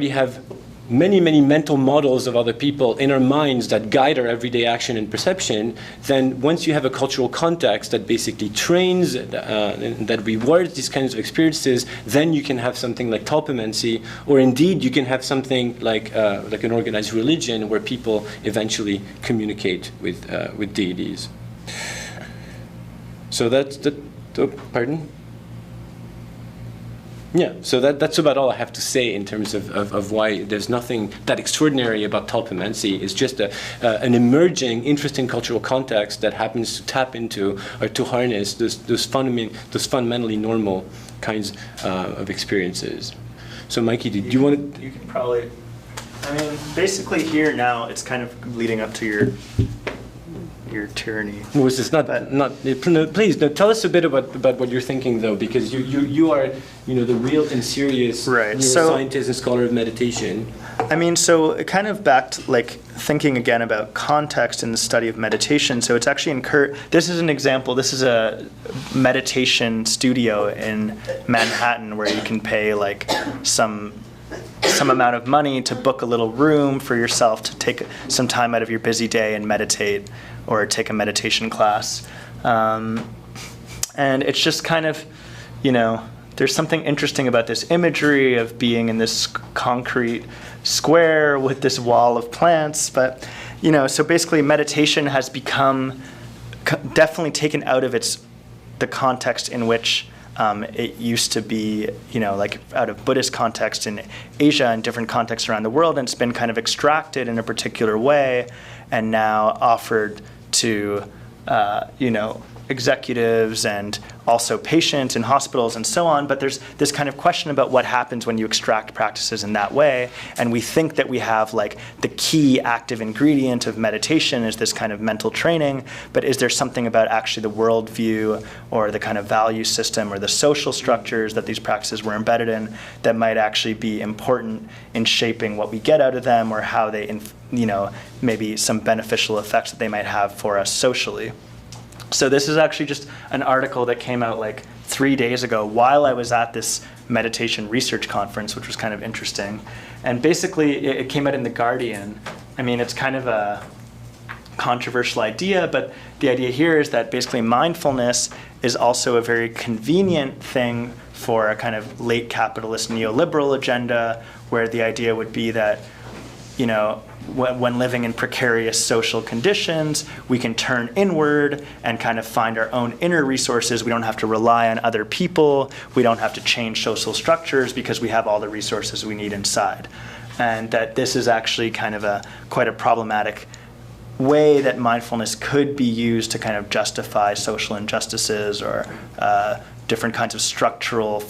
Speaker 2: have many mental models of other people in our minds that guide our everyday action and perception, then once you have a cultural context that basically trains, that rewards these kinds of experiences, then you can have something like tulpomancy, or indeed you can have something like an organized religion where people eventually communicate with deities. So that's pardon? Yeah, so that's about all I have to say in terms of why there's nothing that extraordinary about tulpomancy. It's just an emerging, interesting cultural context that happens to tap into or to harness those fundamentally normal kinds of experiences. So Mikey, do you want to?
Speaker 1: You can probably, basically here now it's kind of leading up to your tyranny.
Speaker 2: Was this not? Please tell us a bit about what you're thinking, though, because you are the real and serious neuroscientist and scholar of meditation.
Speaker 1: So it kind of back to like thinking again about context in the study of meditation. So it's actually this is an example. This is a meditation studio in Manhattan where you can pay like some amount of money to book a little room for yourself to take some time out of your busy day and meditate or take a meditation class. And it's just kind of, there's something interesting about this imagery of being in this concrete square with this wall of plants. But, so basically meditation has become definitely taken out of the context in which it used to be, like out of Buddhist context in Asia and different contexts around the world, and it's been kind of extracted in a particular way and now offered to, executives and also patients in hospitals and so on. But there's this kind of question about what happens when you extract practices in that way. And we think that we have like the key active ingredient of meditation is this kind of mental training. But is there something about actually the worldview or the kind of value system or the social structures that these practices were embedded in that might actually be important in shaping what we get out of them, or how they, maybe some beneficial effects that they might have for us socially? So this is actually just an article that came out like 3 days ago while I was at this meditation research conference, which was kind of interesting. And basically it came out in The Guardian. I mean, it's kind of a controversial idea, but the idea here is that basically mindfulness is also a very convenient thing for a kind of late capitalist neoliberal agenda, where the idea would be that, when living in precarious social conditions, we can turn inward and kind of find our own inner resources. We don't have to rely on other people. We don't have to change social structures because we have all the resources we need inside. And that this is actually kind of quite a problematic way that mindfulness could be used to kind of justify social injustices or different kinds of structural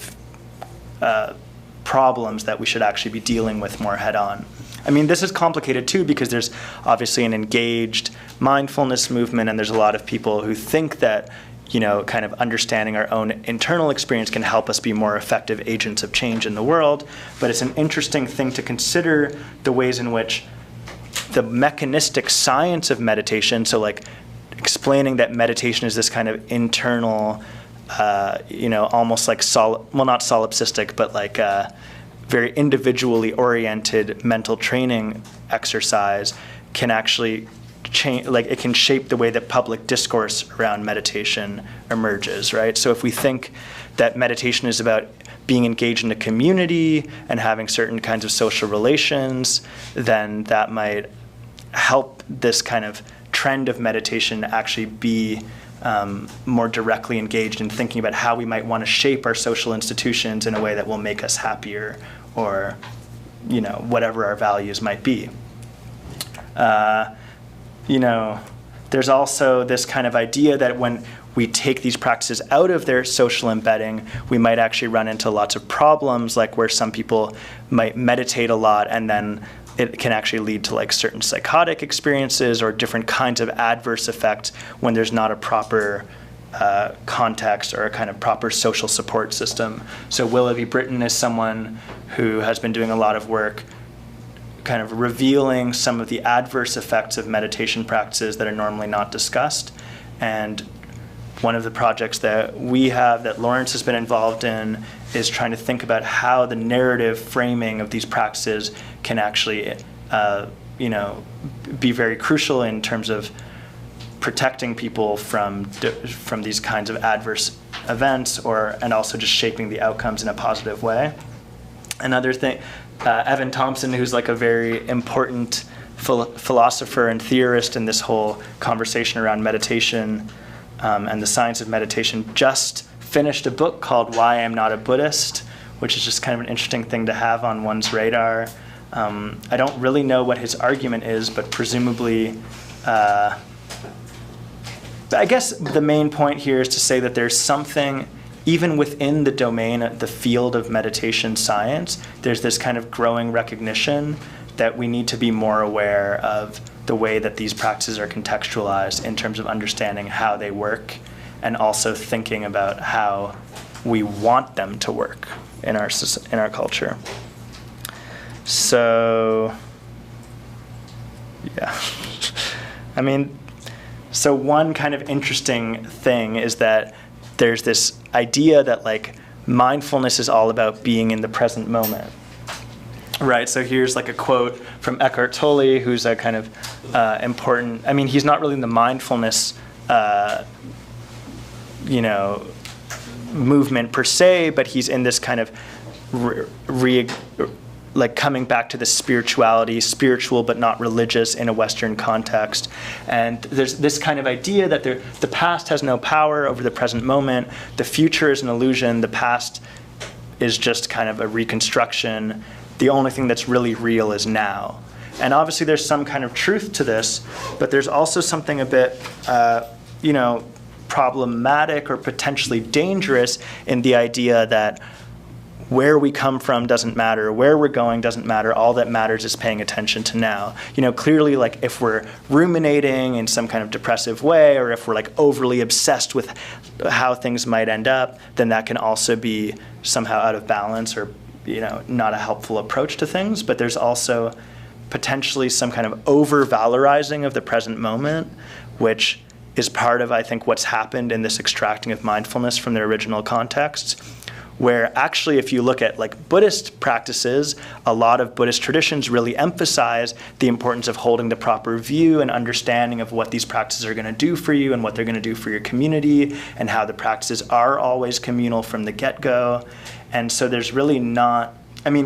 Speaker 1: problems that we should actually be dealing with more head on. I mean, this is complicated too because there's obviously an engaged mindfulness movement, and there's a lot of people who think that, kind of understanding our own internal experience can help us be more effective agents of change in the world. But it's an interesting thing to consider the ways in which the mechanistic science of meditation, so like explaining that meditation is this kind of internal, almost like not solipsistic, but like very individually oriented mental training exercise can actually change, like it can shape the way that public discourse around meditation emerges, right? So if we think that meditation is about being engaged in a community and having certain kinds of social relations, then that might help this kind of trend of meditation actually be more directly engaged in thinking about how we might want to shape our social institutions in a way that will make us happier, or whatever our values might be. There's also this kind of idea that when we take these practices out of their social embedding, we might actually run into lots of problems, like where some people might meditate a lot and then it can actually lead to like certain psychotic experiences or different kinds of adverse effects when there's not a proper context or a kind of proper social support system. So Willoughby Britton is someone who has been doing a lot of work kind of revealing some of the adverse effects of meditation practices that are normally not discussed. And one of the projects that we have that Lawrence has been involved in is trying to think about how the narrative framing of these practices can actually be very crucial in terms of protecting people from these kinds of adverse events, and also just shaping the outcomes in a positive way. Another thing, Evan Thompson, who's like a very important philosopher and theorist in this whole conversation around meditation and the science of meditation, just finished a book called Why I'm Not a Buddhist, which is just kind of an interesting thing to have on one's radar. I don't really know what his argument is, but presumably I guess the main point here is to say that there's something, even within the domain, the field of meditation science, there's this kind of growing recognition that we need to be more aware of the way that these practices are contextualized in terms of understanding how they work, and also thinking about how we want them to work in our culture. So, yeah. I mean, so one kind of interesting thing is that there's this idea that like mindfulness is all about being in the present moment. Right, so here's like a quote from Eckhart Tolle, who's a kind of important, I mean, he's not really in the mindfulness, movement per se, but he's in this kind of like coming back to the spirituality, spiritual but not religious in a Western context. And there's this kind of idea that the past has no power over the present moment, the future is an illusion, the past is just kind of a reconstruction, the only thing that's really real is now. And obviously there's some kind of truth to this, but there's also something a bit, problematic or potentially dangerous in the idea that where we come from doesn't matter, where we're going doesn't matter, all that matters is paying attention to now. Clearly, like, if we're ruminating in some kind of depressive way, or if we're like overly obsessed with how things might end up, then that can also be somehow out of balance or, not a helpful approach to things. But there's also potentially some kind of over-valorizing of the present moment, which is part of, I think, what's happened in this extracting of mindfulness from their original contexts, where actually if you look at like Buddhist practices, a lot of Buddhist traditions really emphasize the importance of holding the proper view and understanding of what these practices are going to do for you and what they're going to do for your community, and how the practices are always communal from the get-go. And so there's really not,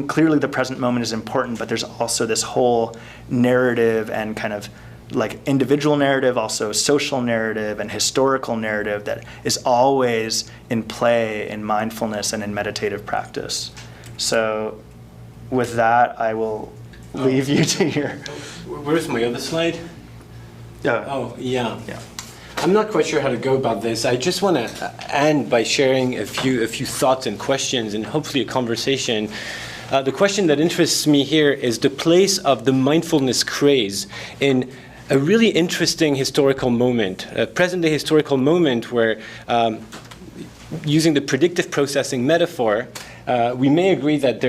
Speaker 1: clearly the present moment is important, but there's also this whole narrative and kind of like individual narrative, also social narrative and historical narrative that is always in play in mindfulness and in meditative practice. So with that, I will leave you to your...
Speaker 2: Where's my other slide? Oh, yeah.
Speaker 1: Yeah.
Speaker 2: I'm not quite sure how to go about this. I just want to end by sharing a few thoughts and questions and hopefully a conversation. The question that interests me here is the place of the mindfulness craze in a really interesting historical moment, a present-day historical moment where, using the predictive processing metaphor, we may agree that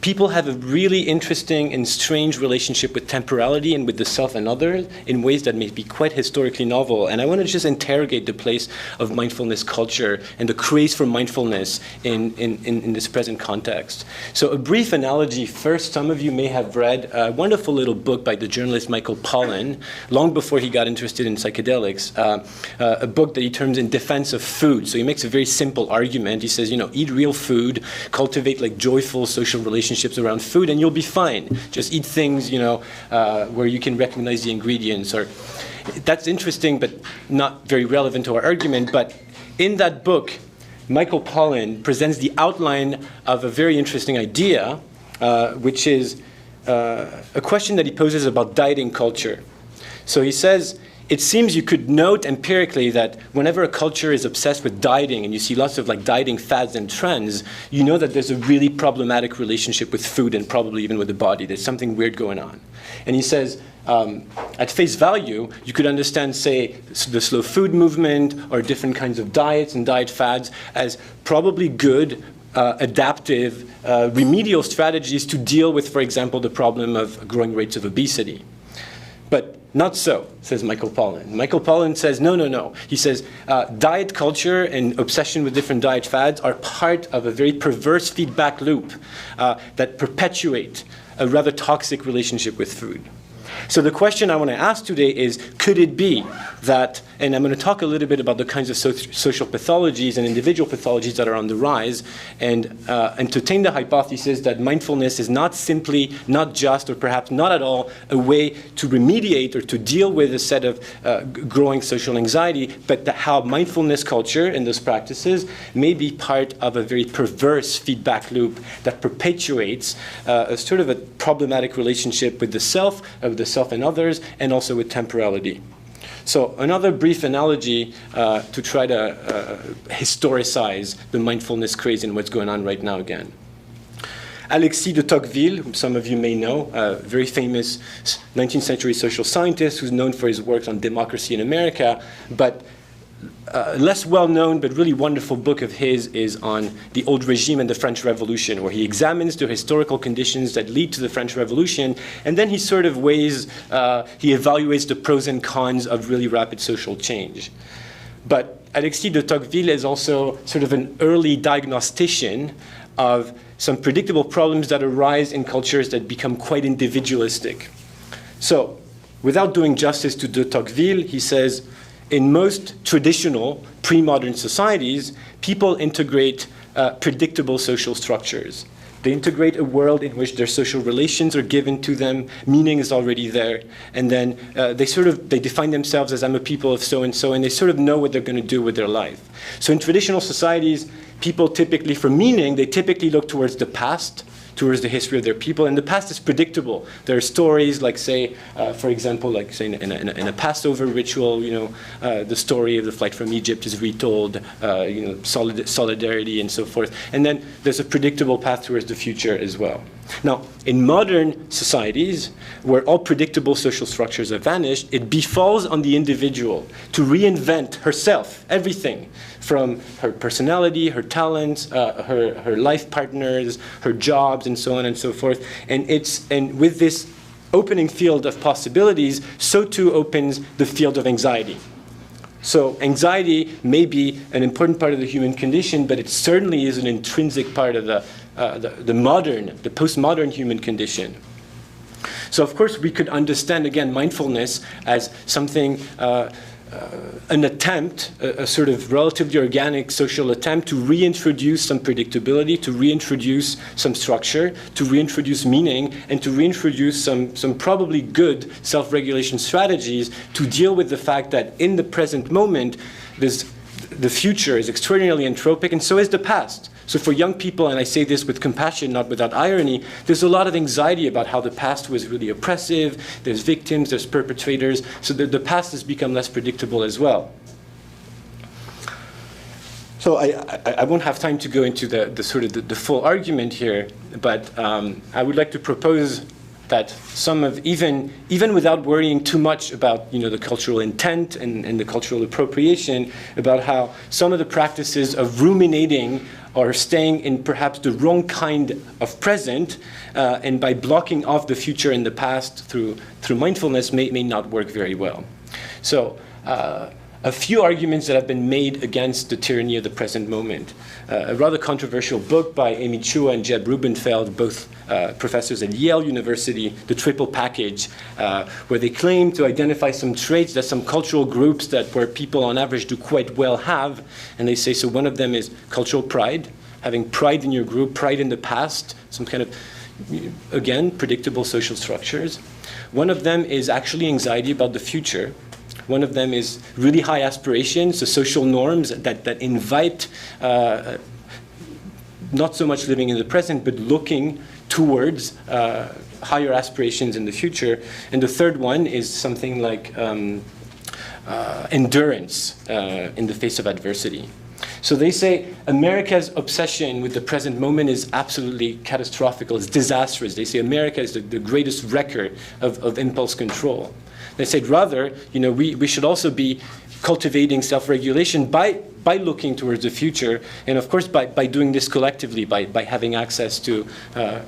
Speaker 2: people have a really interesting and strange relationship with temporality and with the self and others in ways that may be quite historically novel. And I want to just interrogate the place of mindfulness culture and the craze for mindfulness in this present context. So a brief analogy first. Some of you may have read a wonderful little book by the journalist Michael Pollan, long before he got interested in psychedelics, a book that he terms In Defense of Food. So he makes a very simple argument. He says, eat real food, cultivate like joyful social relationships around food, and you'll be fine. Just eat things, where you can recognize the ingredients. Or that's interesting, but not very relevant to our argument. But in that book, Michael Pollan presents the outline of a very interesting idea, which is a question that he poses about dieting culture. So he says, it seems you could note empirically that whenever a culture is obsessed with dieting and you see lots of like dieting fads and trends, you know that there's a really problematic relationship with food and probably even with the body. There's something weird going on. And he says, at face value, you could understand, say, the slow food movement or different kinds of diets and diet fads as probably good, adaptive, remedial strategies to deal with, for example, the problem of growing rates of obesity. But not so, says Michael Pollan. Michael Pollan says, no. He says, diet culture and obsession with different diet fads are part of a very perverse feedback loop that perpetuate a rather toxic relationship with food. So the question I want to ask today is, could it be that, and I'm going to talk a little bit about the kinds of social pathologies and individual pathologies that are on the rise, and entertain the hypothesis that mindfulness is not simply, not just, or perhaps not at all, a way to remediate or to deal with a set of growing social anxiety, but that how mindfulness culture and those practices may be part of a very perverse feedback loop that perpetuates a sort of a problematic relationship with the self and others, and also with temporality. So another brief analogy to try to historicize the mindfulness craze and what's going on right now again. Alexis de Tocqueville, whom some of you may know, a very famous 19th century social scientist who's known for his work on democracy in America, but less well-known but really wonderful book of his is on the old regime and the French Revolution, where he examines the historical conditions that lead to the French Revolution, and then he sort of weighs, he evaluates the pros and cons of really rapid social change. But Alexis de Tocqueville is also sort of an early diagnostician of some predictable problems that arise in cultures that become quite individualistic. So, without doing justice to de Tocqueville, he says, in most traditional pre-modern societies, people integrate predictable social structures. They integrate a world in which their social relations are given to them, meaning is already there, and then they define themselves as I'm a people of so-and-so, and they sort of know what they're going to do with their life. So in traditional societies, people typically, for meaning, they typically look towards the past, towards the history of their people, and the past is predictable. There are stories like, say, for example, like say in a Passover ritual, the story of the flight from Egypt is retold, solidarity and so forth. And then there's a predictable path towards the future as well. Now, in modern societies, where all predictable social structures have vanished, it befalls on the individual to reinvent herself, everything, from her personality, her talents, her life partners, her jobs, and so on and so forth. And with this opening field of possibilities, so too opens the field of anxiety. So anxiety may be an important part of the human condition, but it certainly is an intrinsic part of the postmodern human condition. So of course we could understand, again, mindfulness as something, an attempt, a sort of relatively organic social attempt to reintroduce some predictability, to reintroduce some structure, to reintroduce meaning, and to reintroduce some probably good self-regulation strategies to deal with the fact that in the present moment, the future is extraordinarily entropic, and so is the past. So for young people, and I say this with compassion, not without irony, there's a lot of anxiety about how the past was really oppressive. There's victims, there's perpetrators. So the past has become less predictable as well. So I won't have time to go into the full argument here, but I would like to propose that some of, even without worrying too much about the cultural intent and the cultural appropriation, about how some of the practices of ruminating or staying in perhaps the wrong kind of present, and by blocking off the future and the past through mindfulness may not work very well. So a few arguments that have been made against the tyranny of the present moment. A rather controversial book by Amy Chua and Jeb Rubenfeld, both professors at Yale University, The Triple Package, where they claim to identify some traits that some cultural groups where people on average do quite well have. And they say, so one of them is cultural pride, having pride in your group, pride in the past, some kind of, again, predictable social structures. One of them is actually anxiety about the future. One of them is really high aspirations, so social norms that invite not so much living in the present, but looking towards higher aspirations in the future. And the third one is something like endurance in the face of adversity. So they say America's obsession with the present moment is absolutely catastrophic, it's disastrous. They say America is the greatest wrecker of impulse control. They said rather, we should also be cultivating self-regulation by looking towards the future, and of course by doing this collectively, by having access to a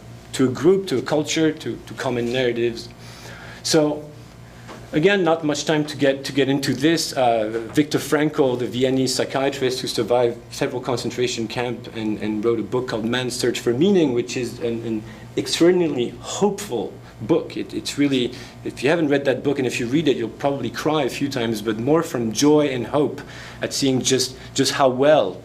Speaker 2: group, to a culture, to common narratives. So again, not much time to get into this. Viktor Frankl, the Viennese psychiatrist who survived several concentration camps and wrote a book called Man's Search for Meaning, which is an extraordinarily hopeful book. It's really, if you haven't read that book, and if you read it, you'll probably cry a few times, but more from joy and hope at seeing just how well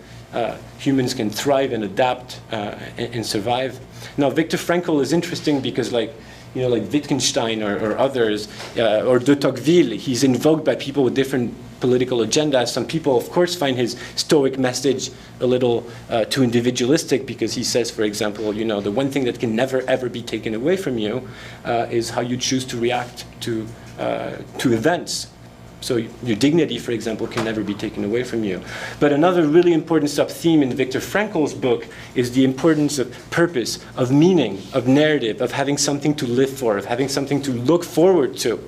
Speaker 2: humans can thrive and adapt and survive. Now, Viktor Frankl is interesting because, like Wittgenstein or others, or de Tocqueville, he's invoked by people with different political agendas. Some people, of course, find his Stoic message a little too individualistic because he says, for example, the one thing that can never, ever be taken away from you is how you choose to react to events. So your dignity, for example, can never be taken away from you. But another really important sub-theme in Viktor Frankl's book is the importance of purpose, of meaning, of narrative, of having something to live for, of having something to look forward to.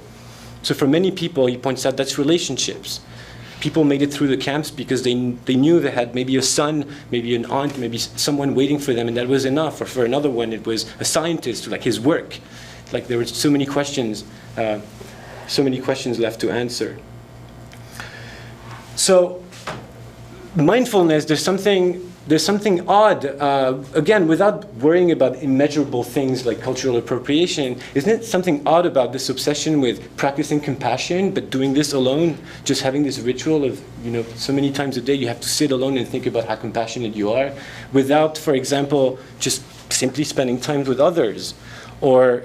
Speaker 2: So for many people, he points out, that's relationships. People made it through the camps because they knew they had maybe a son, maybe an aunt, maybe someone waiting for them, and that was enough. Or for another one, it was a scientist, like his work. Like there were so many questions left to answer. So mindfulness, there's something there's something odd, again, without worrying about immeasurable things like cultural appropriation, isn't it something odd about this obsession with practicing compassion, but doing this alone, just having this ritual of, so many times a day you have to sit alone and think about how compassionate you are, without, for example, just simply spending time with others, or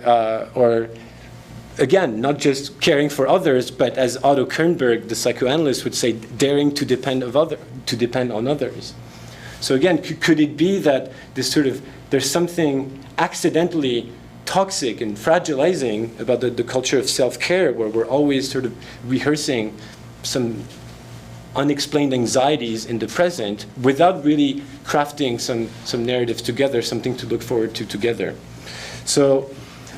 Speaker 2: again, not just caring for others, but as Otto Kernberg, the psychoanalyst, would say, daring to depend on others. So again, could it be that there's something accidentally toxic and fragilizing about the culture of self-care, where we're always sort of rehearsing some unexplained anxieties in the present without really crafting some narratives together, something to look forward to together. So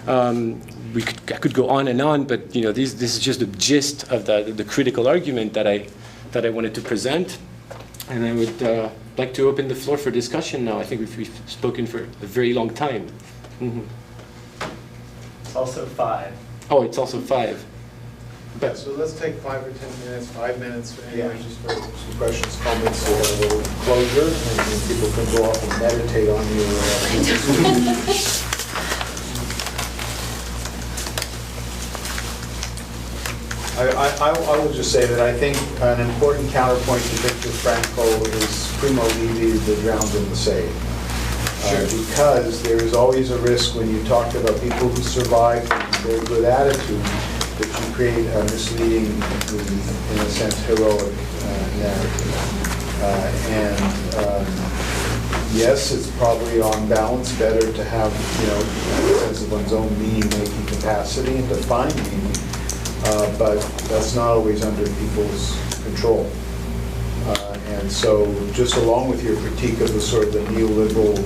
Speaker 2: I could go on and on, but this is just the gist of the critical argument that I wanted to present. And I would like to open the floor for discussion now. I think we've spoken for a very long time. Mm-hmm.
Speaker 1: It's also 5.
Speaker 2: Oh, it's also 5.
Speaker 4: Yeah, so let's take 5 or 10 minutes, 5 minutes for anyone, just for some questions, comments, so we have a little closure, and then people can go off and meditate on your I will just say that I think an important counterpoint to Viktor Frankl is Primo Levi, the drowned in the sea. Because there is always a risk when you talk about people who survive with very good attitude that you create a misleading, in a sense, heroic narrative. Yes, it's probably on balance better to have, a sense of one's own meaning-making capacity and to find meaning. But that's not always under people's control. And so just along with your critique of the sort of the neoliberal,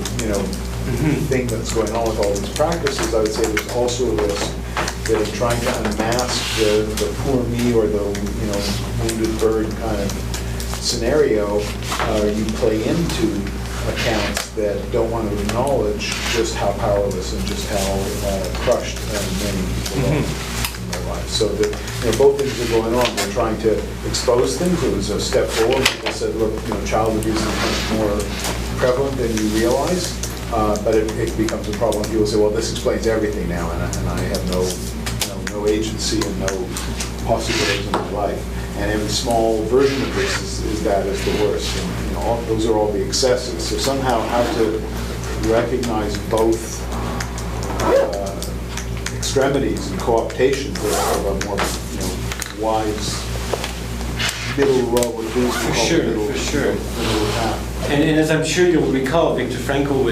Speaker 4: thing that's going on with all these practices, I would say there's also a risk that in trying to unmask the poor me or the, wounded bird kind of scenario, you play into accounts that don't want to acknowledge just how powerless and just how crushed many people are. So that both things are going on. We're trying to expose things. It was a step forward. People said, look, child abuse is much more prevalent than you realize, but it becomes a problem. People say, well, this explains everything now, and I have no agency and no possibilities in my life. And every small version of this is the worst. And those are all the excesses. So somehow how to recognize both extremities and co-optations of a more, wise middle road with these.
Speaker 2: For sure. And as I'm sure you'll recall, Viktor Frankl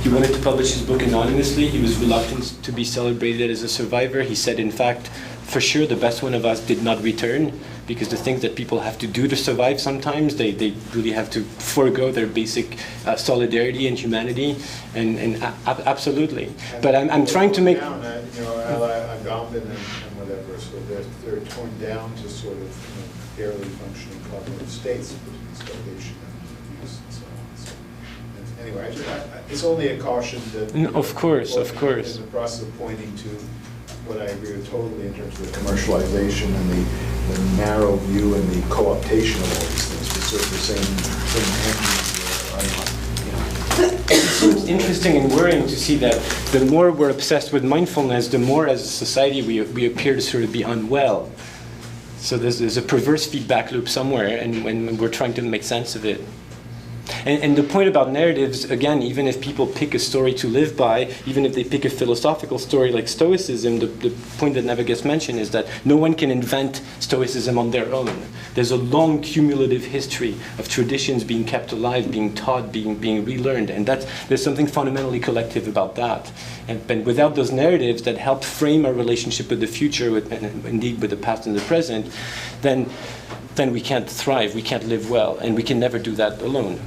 Speaker 2: he wanted to publish his book anonymously. He was reluctant to be celebrated as a survivor. He said, in fact, for sure, the best one of us did not return, because the things that people have to do to survive sometimes, they really have to forego their basic solidarity and humanity, and absolutely. But I'm trying to make...
Speaker 4: Agamben and whatever, so they're torn down to sort of barely functioning cognitive states between starvation and abuse and so on. So, anyway, it's only a caution that...
Speaker 2: Of course.
Speaker 4: In the process of pointing to what I agree with totally in terms of the commercialization and the narrow view and the co-optation of all these things, but sort of the same entities are not,
Speaker 2: It seems interesting and worrying to see that the more we're obsessed with mindfulness, the more as a society we appear to sort of be unwell. So there's a perverse feedback loop somewhere, and when we're trying to make sense of it. And the point about narratives, again, even if people pick a story to live by, even if they pick a philosophical story like Stoicism, the point that never gets mentioned is that no one can invent Stoicism on their own. There's a long cumulative history of traditions being kept alive, being taught, being relearned, and there's something fundamentally collective about that. And without those narratives that help frame our relationship with the future, and indeed with the past and the present, then we can't thrive, we can't live well, and we can never do that alone.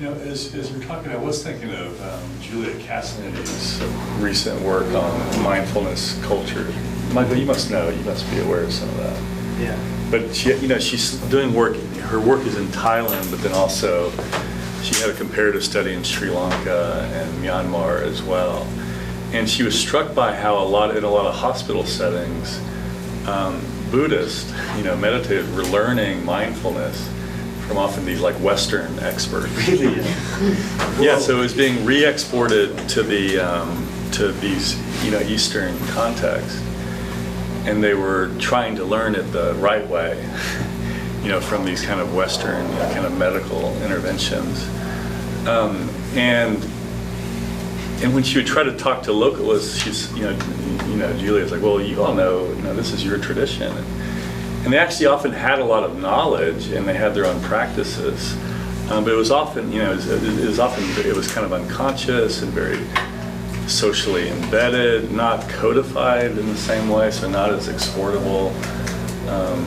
Speaker 3: As we're talking, I was thinking of Julia Castaneda's recent work on mindfulness culture. Michael, you must know, you must be aware of some of that.
Speaker 1: Yeah.
Speaker 3: But she's doing work, her work is in Thailand, but then also she had a comparative study in Sri Lanka and Myanmar as well. And she was struck by how in a lot of hospital settings, Buddhist, meditative, were learning mindfulness from often these like Western experts.
Speaker 4: Really?
Speaker 3: Yeah, so it was being re-exported to to these Eastern contexts, and they were trying to learn it the right way, from these kind of Western kind of medical interventions, and when she would try to talk to localists, she's Julia's like, well, you all know, this is your tradition. And they actually often had a lot of knowledge, and they had their own practices, but it was often, it was kind of unconscious and very socially embedded, not codified in the same way, so not as exportable,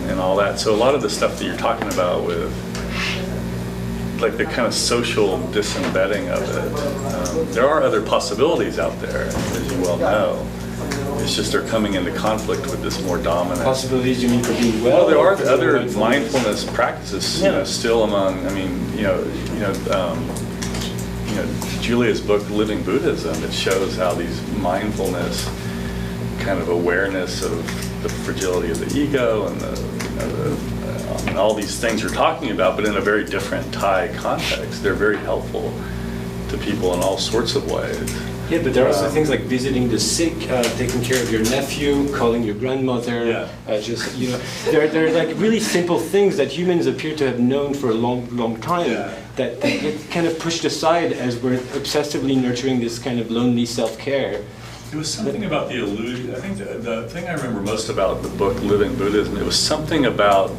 Speaker 3: and all that. So a lot of the stuff that you're talking about with, like the kind of social disembedding of it, there are other possibilities out there, as you well know. It's just they're coming into conflict with this more dominant.
Speaker 2: Possibilities you mean for being well?
Speaker 3: Well, there are other mindfulness practices, still among. Julia's book, Living Buddhism, it shows how these mindfulness, kind of awareness of the fragility of the ego and and all these things you're talking about, but in a very different Thai context. They're very helpful to people in all sorts of ways.
Speaker 2: Yeah, but there are also things like visiting the sick, taking care of your nephew, calling your grandmother. They're like really simple things that humans appear to have known for a long time that get kind of pushed aside as we're obsessively nurturing this kind of lonely self-care.
Speaker 3: It was something about the illusion. I think the thing I remember most about the book Living Buddhism, it was something about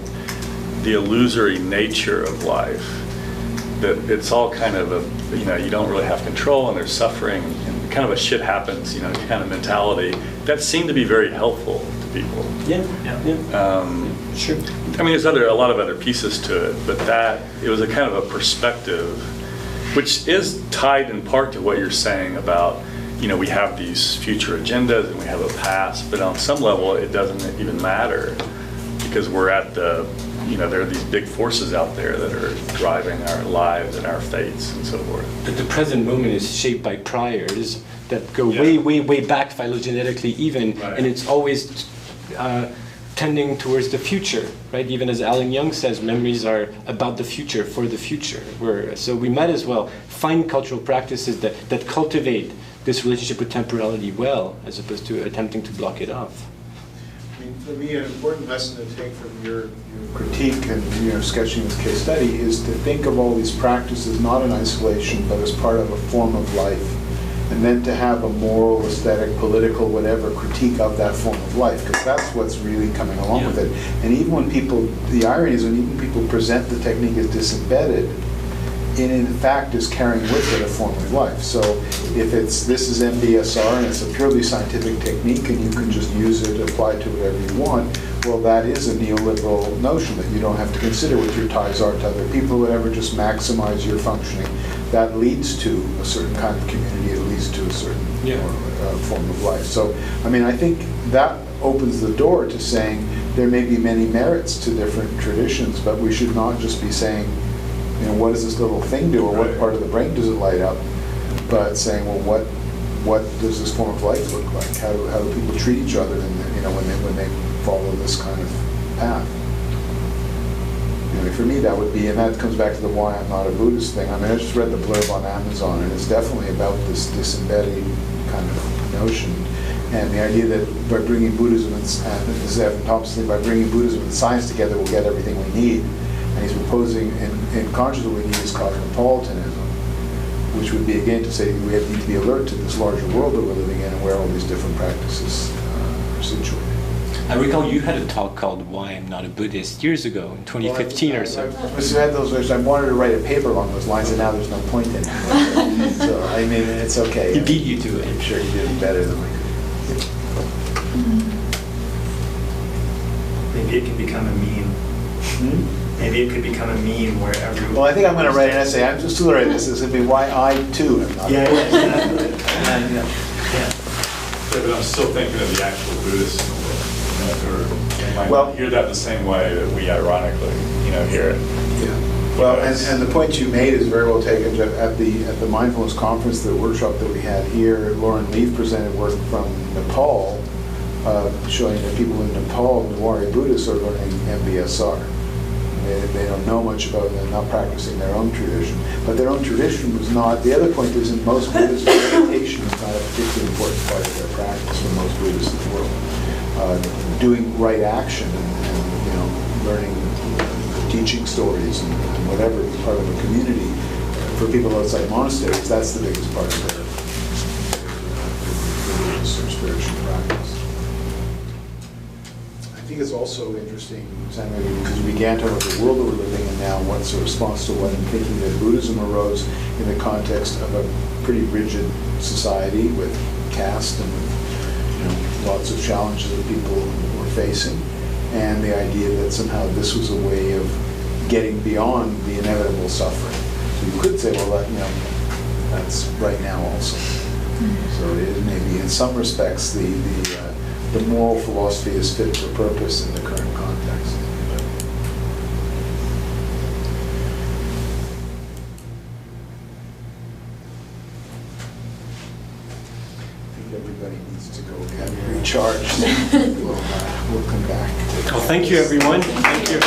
Speaker 3: the illusory nature of life. That it's all kind of you don't really have control, and there's suffering, and kind of a shit happens, kind of mentality. That seemed to be very helpful to people.
Speaker 2: Sure.
Speaker 3: I mean, there's a lot of other pieces to it, but it was a kind of a perspective, which is tied in part to what you're saying about, we have these future agendas and we have a past, but on some level it doesn't even matter, because we're at the, there are these big forces out there that are driving our lives and our fates and so forth.
Speaker 2: But the present moment is shaped by priors that go way back phylogenetically even, and it's always tending towards the future, right? Even as Alan Young says, memories are about the future, for the future. So we might as well find cultural practices that cultivate this relationship with temporality well, as opposed to attempting to block it off.
Speaker 4: I mean, for me, an important lesson to take from your critique and sketching this case study is to think of all these practices not in isolation, but as part of a form of life, and then to have a moral, aesthetic, political, whatever critique of that form of life, because that's what's really coming along with it. And even when the irony is when even people present the technique as disembedded, it in fact is carrying with it a form of life. So if this is MBSR and it's a purely scientific technique and you can just use it, apply it to whatever you want, well, that is a neoliberal notion that you don't have to consider what your ties are to other people, whatever, just maximize your functioning. That leads to a certain kind of community, it leads to a certain form of life. So, I mean, I think that opens the door to saying there may be many merits to different traditions, but we should not just be saying, what does this little thing do, or what part of the brain does it light up? But saying, well, what does this form of life look like? How do people treat each other? When they follow this kind of path. For me, that would be, and that comes back to the why I'm not a Buddhist thing. I mean, I just read the blurb on Amazon, and it's definitely about this disembedding kind of notion, and the idea that by bringing Buddhism and this is Evan Thompson, by bringing Buddhism and science together, we'll get everything we need. And he's proposing in consciousness what we need is cosmopolitanism, which would be, again, to say we need to be alert to this larger world that we're living in and where all these different practices are situated.
Speaker 2: I recall you had a talk called Why I'm Not a Buddhist years ago, in 2015 or so.
Speaker 4: I wanted to write a paper along those lines, and now there's no point in it. So, I mean, it's okay.
Speaker 2: He beat you to it.
Speaker 4: I'm sure he did it better than I could.
Speaker 6: Maybe it can become a meme. Maybe it could become a meme where everyone...
Speaker 4: Well, I think I'm going to write an essay. I'm just going to write this. This would be why I, too, am not a Buddhist.
Speaker 3: But I'm still thinking of the actual Buddhists in the world. They might
Speaker 4: Well,
Speaker 3: not hear that the same way that we ironically, hear it.
Speaker 4: Yeah. Well, and the point you made is very well taken, Jeff. At the mindfulness conference, the workshop that we had here, Lauren Leaf presented work from Nepal, showing that people in Nepal, Newari Buddhists, are learning MBSR. They don't know much about it, they're not practicing their own tradition. But their own tradition was not, the other point is in most Buddhists, meditation is not a particularly important part of their practice for most Buddhists in the world. Doing right action and you know, learning, teaching stories and whatever is part of a community for people outside monasteries, that's the biggest part of their religious or spiritual practice. I think it's also interesting, Samuel, because we began talking about the world that we're living in now, what's a response to what, and thinking that Buddhism arose in the context of a pretty rigid society with caste and you know, lots of challenges that people were facing, and the idea that somehow this was a way of getting beyond the inevitable suffering. So you could say, well, that, you know, that's right now also. So it is maybe in some respects the moral philosophy is fit for purpose in the current context. I think everybody needs to go get recharged. We'll come back.
Speaker 2: Well, thank you, everyone. Thank you.